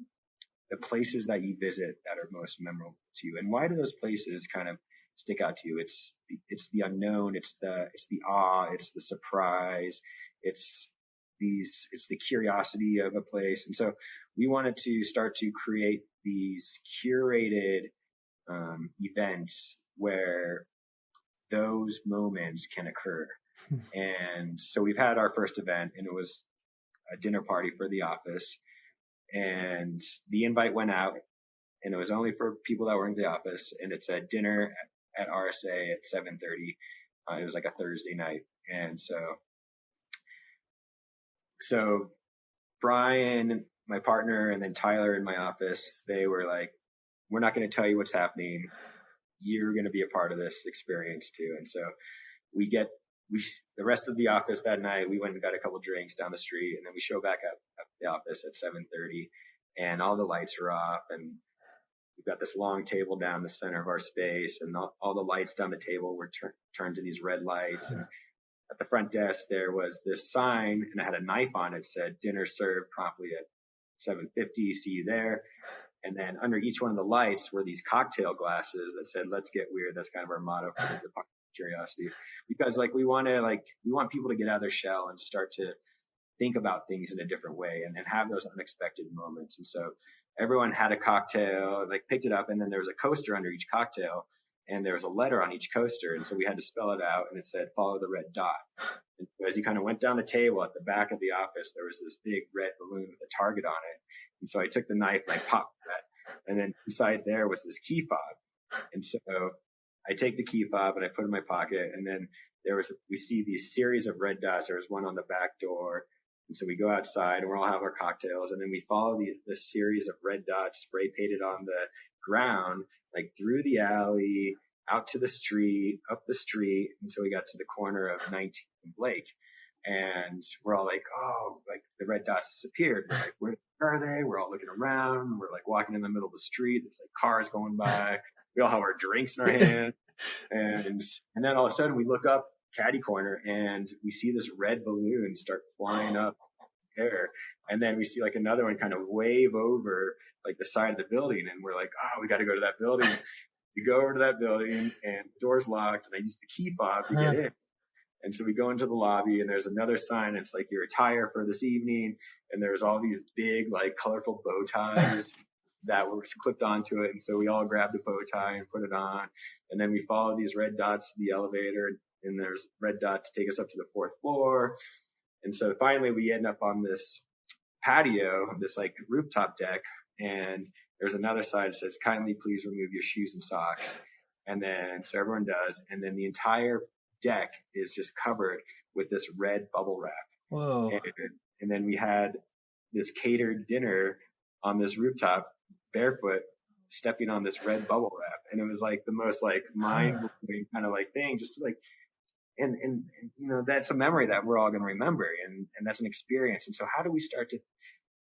the places that you visit that are most memorable to you. And why do those places kind of stick out to you? It's the unknown, it's the awe, it's the surprise, it's the curiosity of a place. And so we wanted to start to create these curated events where those moments can occur. And so we've had our first event, and it was a dinner party for the office, and the invite went out, and it was only for people that were in the office, and it's a dinner at RSA at 7:30. It was like a Thursday night. And so Brian, my partner, and then Tyler in my office, they were like, we're not going to tell you what's happening. You're going to be a part of this experience too. And so the rest of the office that night, we went and got a couple drinks down the street, and then we show back up at the office at 7:30, and all the lights are off, and we've got this long table down the center of our space, and all the lights down the table were turned to these red lights. And at the front desk, there was this sign, and it had a knife on it, said, "Dinner served promptly at 7:50. See you there." And then under each one of the lights were these cocktail glasses that said, "Let's get weird." That's kind of our motto for the Department of Curiosity, because we want people to get out of their shell and start to think about things in a different way and have those unexpected moments. And so everyone had a cocktail, like picked it up, and then there was a coaster under each cocktail, and there was a letter on each coaster. And so we had to spell it out, and it said, follow the red dot. And so as you kind of went down the table at the back of the office, there was this big red balloon with a target on it. And so I took the knife and I popped that. And then inside there was this key fob. And so I take the key fob and I put it in my pocket. And then we see these series of red dots. There was one on the back door. And so we go outside and we all have our cocktails. And then we follow this series of red dots spray painted on the ground, like through the alley, out to the street, up the street, until we got to the corner of 19th and Blake. And we're all like, oh, like the red dots disappeared. We're like, where are they? We're all looking around. We're like walking in the middle of the street. There's like cars going by. We all have our drinks in our hand. And then all of a sudden we look up caddy corner and we see this red balloon start flying up in the air. And then we see like another one kind of wave over like the side of the building. And we're like, oh, we got to go to that building. We go over to that building and the door's locked and I use the key fob to get in. And so we go into the lobby and there's another sign. It's like your attire for this evening. And there's all these big, like colorful bow ties that were clipped onto it. And so we all grabbed the bow tie and put it on. And then we follow these red dots to the elevator, and there's red dot to take us up to the 4th floor. And so finally we end up on this patio, this like rooftop deck. And there's another side that says, kindly please remove your shoes and socks. And then, so everyone does. And then the entire deck is just covered with this red bubble wrap.
Whoa.
And then we had this catered dinner on this rooftop, barefoot, stepping on this red bubble wrap. And it was like the most like mind-blowing kind of like thing, just to like, and you know, that's a memory that we're all going to remember. And that's an experience. And so how do we start to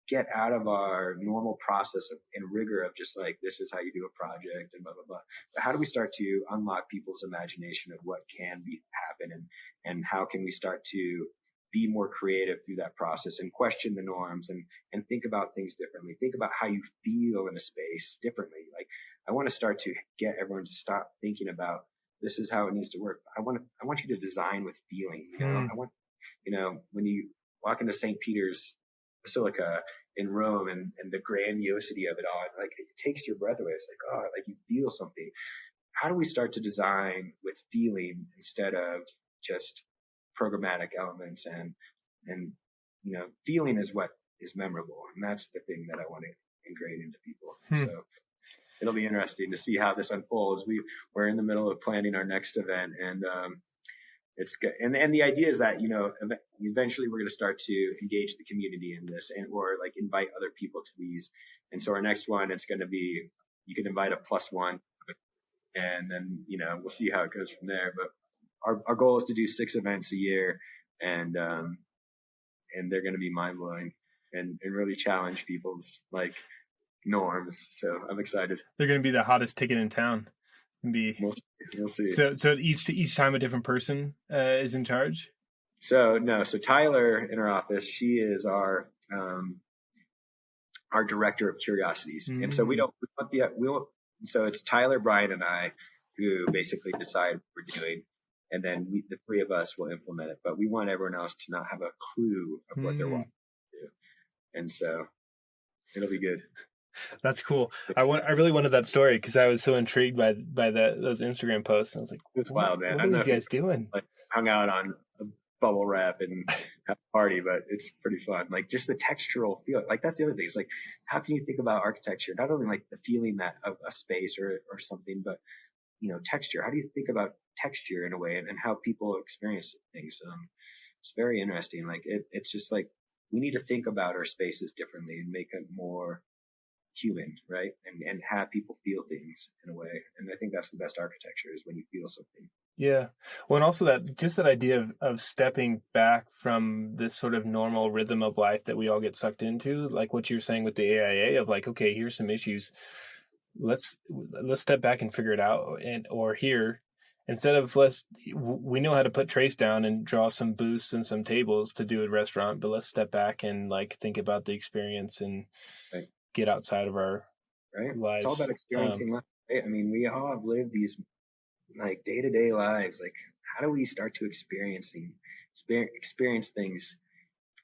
get out of our normal process and rigor of just like, this is how you do a project and blah, blah, blah. But how do we start to unlock people's imagination of what can happen and how can we start to be more creative through that process and question the norms and think about things differently. Think about how you feel in a space differently. Like I want to start to get everyone to stop thinking about this is how it needs to work. I want you to design with feeling. You know, I want, you know, when you walk into St. Peter's Basilica in Rome and the grandiosity of it all, like it takes your breath away. It's like, oh, like you feel something. How do we start to design with feeling instead of just programmatic elements and you know, feeling is what is memorable, and that's the thing that I want to ingrain into people. So it'll be interesting to see how this unfolds. We're in the middle of planning our next event, and it's good. And the idea is that, you know, eventually we're going to start to engage the community in this or like invite other people to these. And so our next one, it's going to be, you can invite a +1 and then, you know, we'll see how it goes from there. But our goal is to do 6 events a year and they're going to be mind blowing and really challenge people's like norms. So I'm excited.
They're going to be the hottest ticket in town.
We'll see.
So each time a different person is in charge.
So Tyler in our office, she is our director of curiosities, and so so it's Tyler, Brian, and I who basically decide what we're doing, and then the 3 of us will implement it. But we want everyone else to not have a clue of what they're wanting to do, and so it'll be good.
That's cool. I really wanted that story because I was so intrigued by those Instagram posts. I was like,
it's wild, man.
What are these guys doing?
Like hung out on a bubble wrap and have a party, but it's pretty fun. Like just the textural feel. Like that's the other thing. It's like, how can you think about architecture? Not only like the feeling that of a space or something, but you know, texture. How do you think about texture in a way and how people experience things? It's very interesting. Like it's just like we need to think about our spaces differently and make it more human, right? And have people feel things in a way. And I think that's the best architecture is when you feel something.
Yeah. Well, and also that idea of stepping back from this sort of normal rhythm of life that we all get sucked into, like what you're saying with the AIA of like, okay, here's some issues. Let's step back and figure it out. Or here, instead of we know how to put trace down and draw some booths and some tables to do a restaurant, but let's step back and like think about the experience and get outside of our lives.
It's all about experiencing life. Right? I mean, we all have lived these like day-to-day lives. Like, how do we start to experience things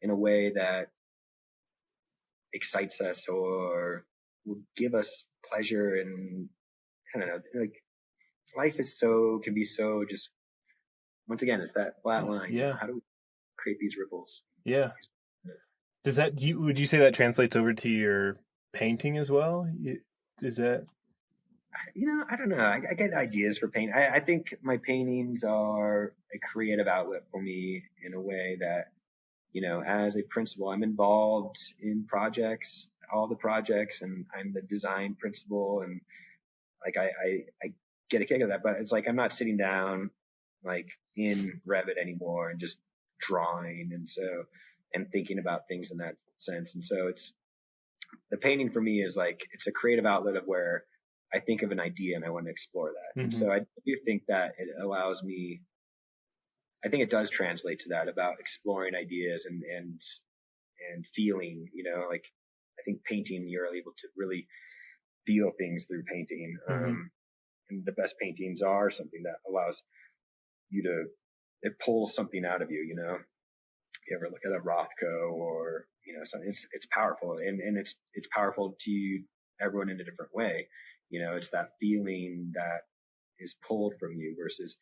in a way that excites us or will give us pleasure. And I don't know, like life can be so just, once again, it's that flat line.
Yeah.
How do we create these ripples?
Yeah. Would you say that translates over to your painting as well? Is that?
I don't know. I get ideas for paint. I think my paintings are a creative outlet for me in a way that, as a principal, I'm involved in all the projects, and I'm the design principal, and like I get a kick out of that. But it's like I'm not sitting down like in Revit anymore and just drawing and thinking about things in that sense. And so the painting for me is like, it's a creative outlet of where I think of an idea and I want to explore that. And so I do think that it allows me, I think it does translate to that about exploring ideas and feeling, like I think painting, you're able to really feel things through painting. And the best paintings are something that allows you it pulls something out of you, You ever look at a Rothko or, something, it's powerful, and it's powerful to everyone in a different way. It's that feeling that is pulled from you versus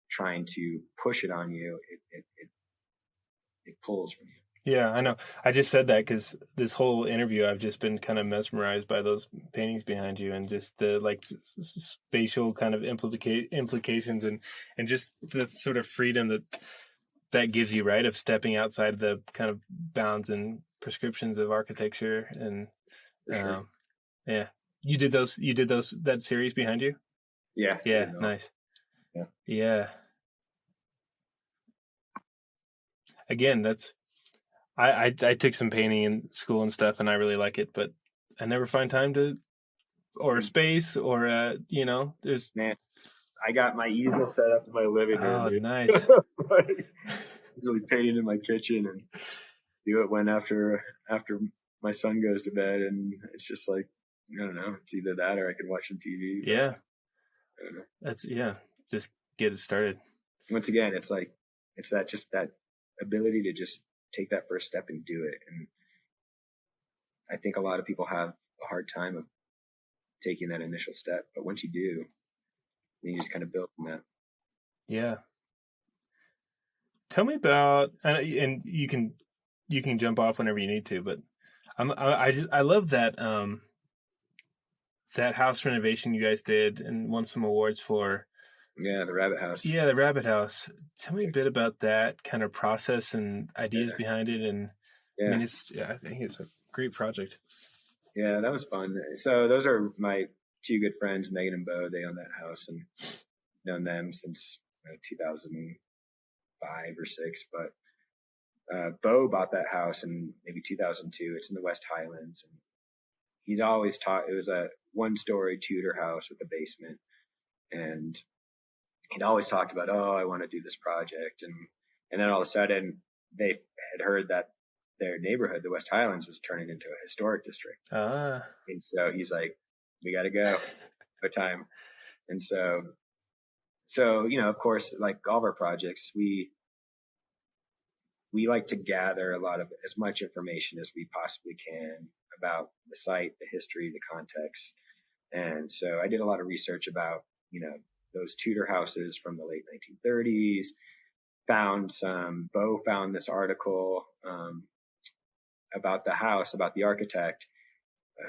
trying to push it on you. It pulls from you.
Yeah, I know. I just said that because this whole interview, I've just been kind of mesmerized by those paintings behind you, and just the like spatial kind of implications, and just the sort of freedom that gives you, right, of stepping outside the kind of bounds and prescriptions of architecture. And
Sure.
Yeah, you did that series behind you.
Yeah.
Nice.
Yeah.
Again, I took some painting in school and stuff, and I really like it, but I never find time or space, or there's.
Man, I got my easel set up in my living room.
Oh,
dude.
nice.
Usually painting in my kitchen, and do it when after my son goes to bed, and it's just like, I don't know, it's either that or I can watch some TV.
Yeah.
I don't know.
That's just get it started.
Once again, it's like, it's that ability to just take that first step and do it. And I think a lot of people have a hard time of taking that initial step, but once you do, then you just kind of build from that.
Yeah. Tell me about, and you can jump off whenever you need to, but I love that that house renovation you guys did and won some awards for.
Yeah, the Rabbit House.
Yeah, the Rabbit House. Tell me a bit about that kind of process and ideas behind it. And I mean, I think it's a great project.
Yeah, that was fun. So those are my two good friends, Megan and Bo. They own that house, and known them since 2005 or 6. But Bo bought that house in maybe 2002. It's in the West Highlands, and he's always taught. It was a 1-story Tudor house with a basement, and he'd always talked about, I want to do this project, and then all of a sudden they had heard that their neighborhood, the West Highlands, was turning into a historic district. And so he's like, we got to go. No time. And so, of course, like all of our projects, we like to gather as much information as we possibly can about the site, the history, the context. And so I did a lot of research about, those Tudor houses from the late 1930s. Bo found this article about the house, about the architect.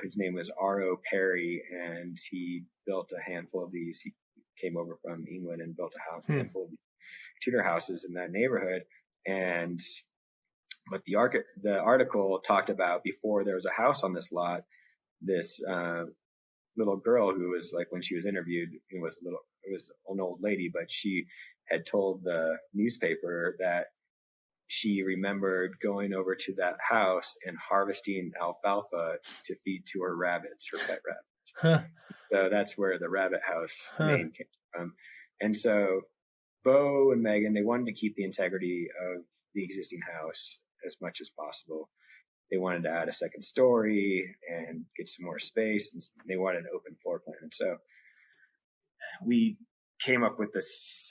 His name was R.O. Perry, and he built a handful of these. He came over from England and built a handful of Tudor houses in that neighborhood. But the article talked about, before there was a house on this lot, this little girl who was, like, when she was interviewed, it was an old lady, but she had told the newspaper that she remembered going over to that house and harvesting alfalfa to feed to her rabbits, her pet rabbits.
Huh.
So that's where the Rabbit House name came from. And so Bo and Megan, they wanted to keep the integrity of the existing house as much as possible. They wanted to add a second story and get some more space, and they wanted an open floor plan. And so we came up with this.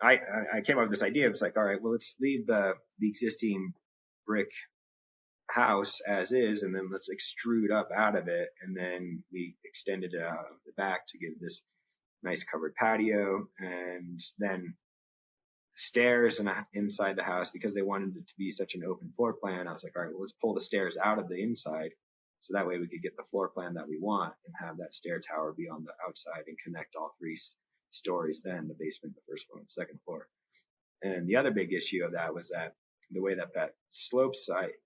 I came up with this idea. It was like, all right, well, let's leave the existing brick house as is, and then let's extrude up out of it. And then we extended it out of the back to give this nice covered patio, and then stairs and inside the house, because they wanted it to be such an open floor plan. I was like, all right, well, let's pull the stairs out of the inside, so that way we could get the floor plan that we want and have that stair tower be on the outside and connect all three stories, then the basement, the first floor, and the second floor. And the other big issue of that was that the way that slope site,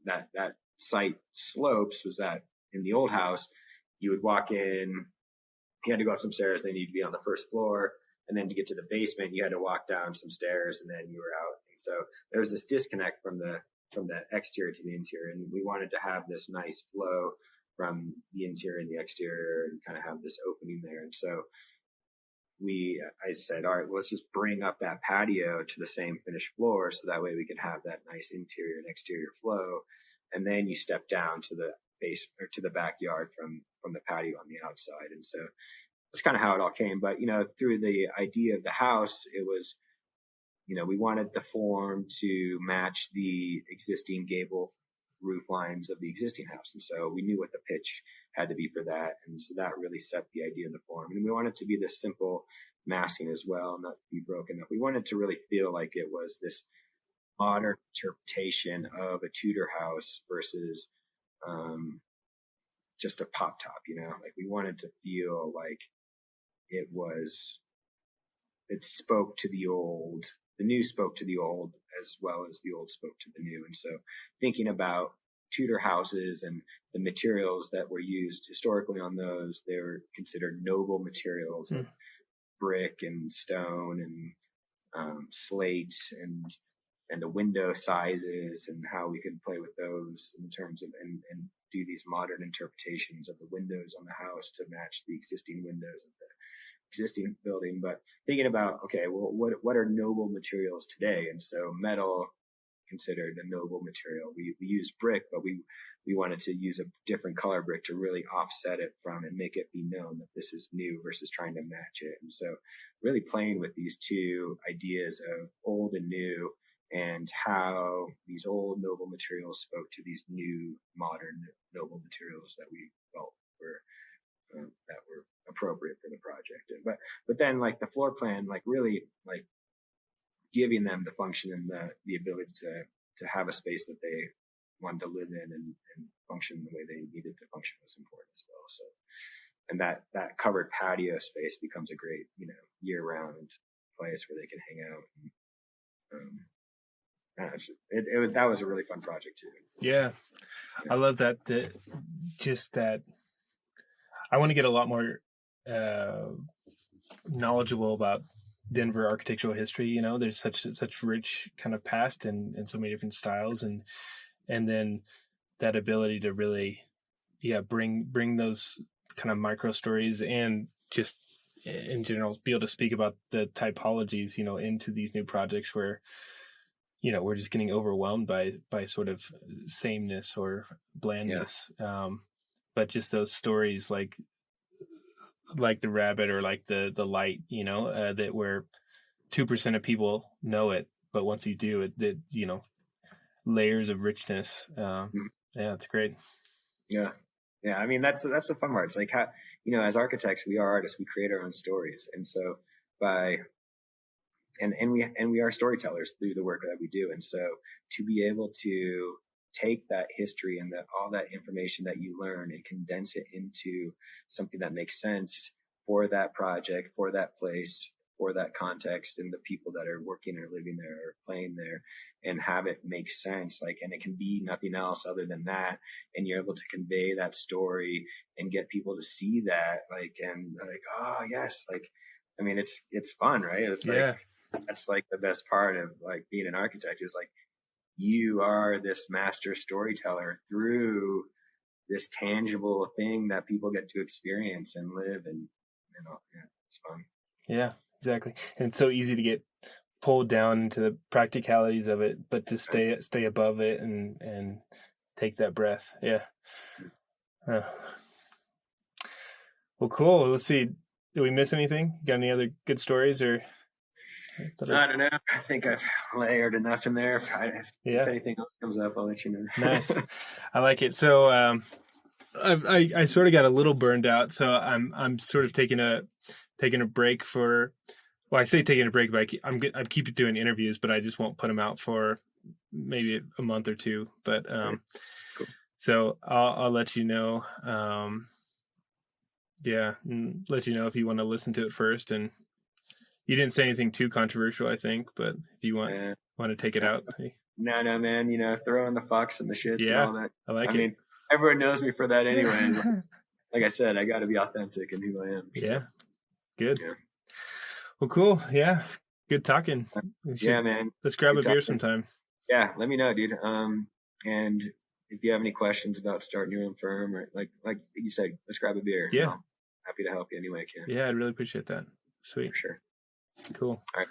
that site slopes, was that in the old house, you would walk in, you had to go up some stairs, then you'd be on the first floor, and then to get to the basement, you had to walk down some stairs, and then you were out. And so there was this disconnect from the exterior to the interior, and we wanted to have this nice flow from the interior and the exterior, and kind of have this opening there. And so I said, all right, well, let's just bring up that patio to the same finished floor, so that way we can have that nice interior and exterior flow. And then you step down to the base, or to the backyard from the patio on the outside. And so that's kind of how it all came. But, through the idea of the house, it was, we wanted the form to match the existing gable roof lines of the existing house. And so we knew what the pitch had to be for that. And so that really set the idea of the form. And we wanted to be this simple massing as well, not be broken up. We wanted to really feel like it was this modern interpretation of a Tudor house versus just a pop top, like we wanted to feel like it spoke to the old, the new spoke to the old, as well as the old spoke to the new. And so thinking about Tudor houses and the materials that were used historically on those, they were considered noble materials, like brick and stone and slate, and the window sizes, and how we could play with those in terms of, and do these modern interpretations of the windows on the house to match the existing windows of the existing building. But thinking about, okay, well, what are noble materials today? And so metal considered a noble material. We use brick, but we wanted to use a different color brick to really offset it from and make it be known that this is new versus trying to match it. And so really playing with these two ideas of old and new, and how these old noble materials spoke to these new modern noble materials that we felt were appropriate for the project. But then like the floor plan, like really like giving them the function and the ability to have a space that they wanted to live in and function the way they needed to function was important as well. So, and that covered patio space becomes a great, year-round place where they can hang out. And, that was a really fun project too.
Yeah. I love that. That I want to get a lot more knowledgeable about Denver architectural history. There's such rich kind of past and so many different styles, and then that ability to really, bring those kind of micro stories, and just in general be able to speak about the typologies, into these new projects where, we're just getting overwhelmed by sort of sameness or blandness. Yeah. But just those stories like the rabbit, or like the light, that where 2% of people know it, but once you do it, that, layers of richness. Yeah, it's great.
Yeah. Yeah. I mean, that's the fun part. It's like how, as architects, we are artists, we create our own stories. And so and we are storytellers through the work that we do. And so to be able to take that history and all that information that you learn and condense it into something that makes sense for that project, for that place, for that context, and the people that are working or living there or playing there, and have it make sense, and it can be nothing else other than that, and you're able to convey that story and get people to see that, and oh yes, I mean, it's fun, right? It's that's the best part of being an architect, is you are this master storyteller through this tangible thing that people get to experience and live, and it's fun.
Yeah, exactly. And it's so easy to get pulled down into the practicalities of it, but to stay above it and take that breath. Yeah. Well, cool. Let's see. Did we miss anything? Got any other good stories or?
I don't know. I think I've layered enough in there. If anything else comes up, I'll let you know.
Nice. I like it. So I sort of got a little burned out, so I'm sort of taking a break for. Well, I say taking a break, but I keep doing interviews, but I just won't put them out for maybe a month or two. But
Cool.
So I'll let you know. Let you know if you want to listen to it first. And you didn't say anything too controversial, I think, but if you want to take it out.
No, man. Throw in the fox and the shits and all that.
I like it.
I mean, everyone knows me for that anyways. Like I said, I got to be authentic in who I am. So.
Yeah. Good.
Yeah.
Well, cool. Yeah. Good talking.
Yeah, man.
Let's grab
Good
a beer
talking.
sometime.
Yeah. Let me know, dude. And if you have any questions about starting your own firm or like you said, let's grab a beer.
Yeah.
I'm happy to help you any way I can.
Yeah. I'd really appreciate that. Sweet.
For sure.
Cool.
All right.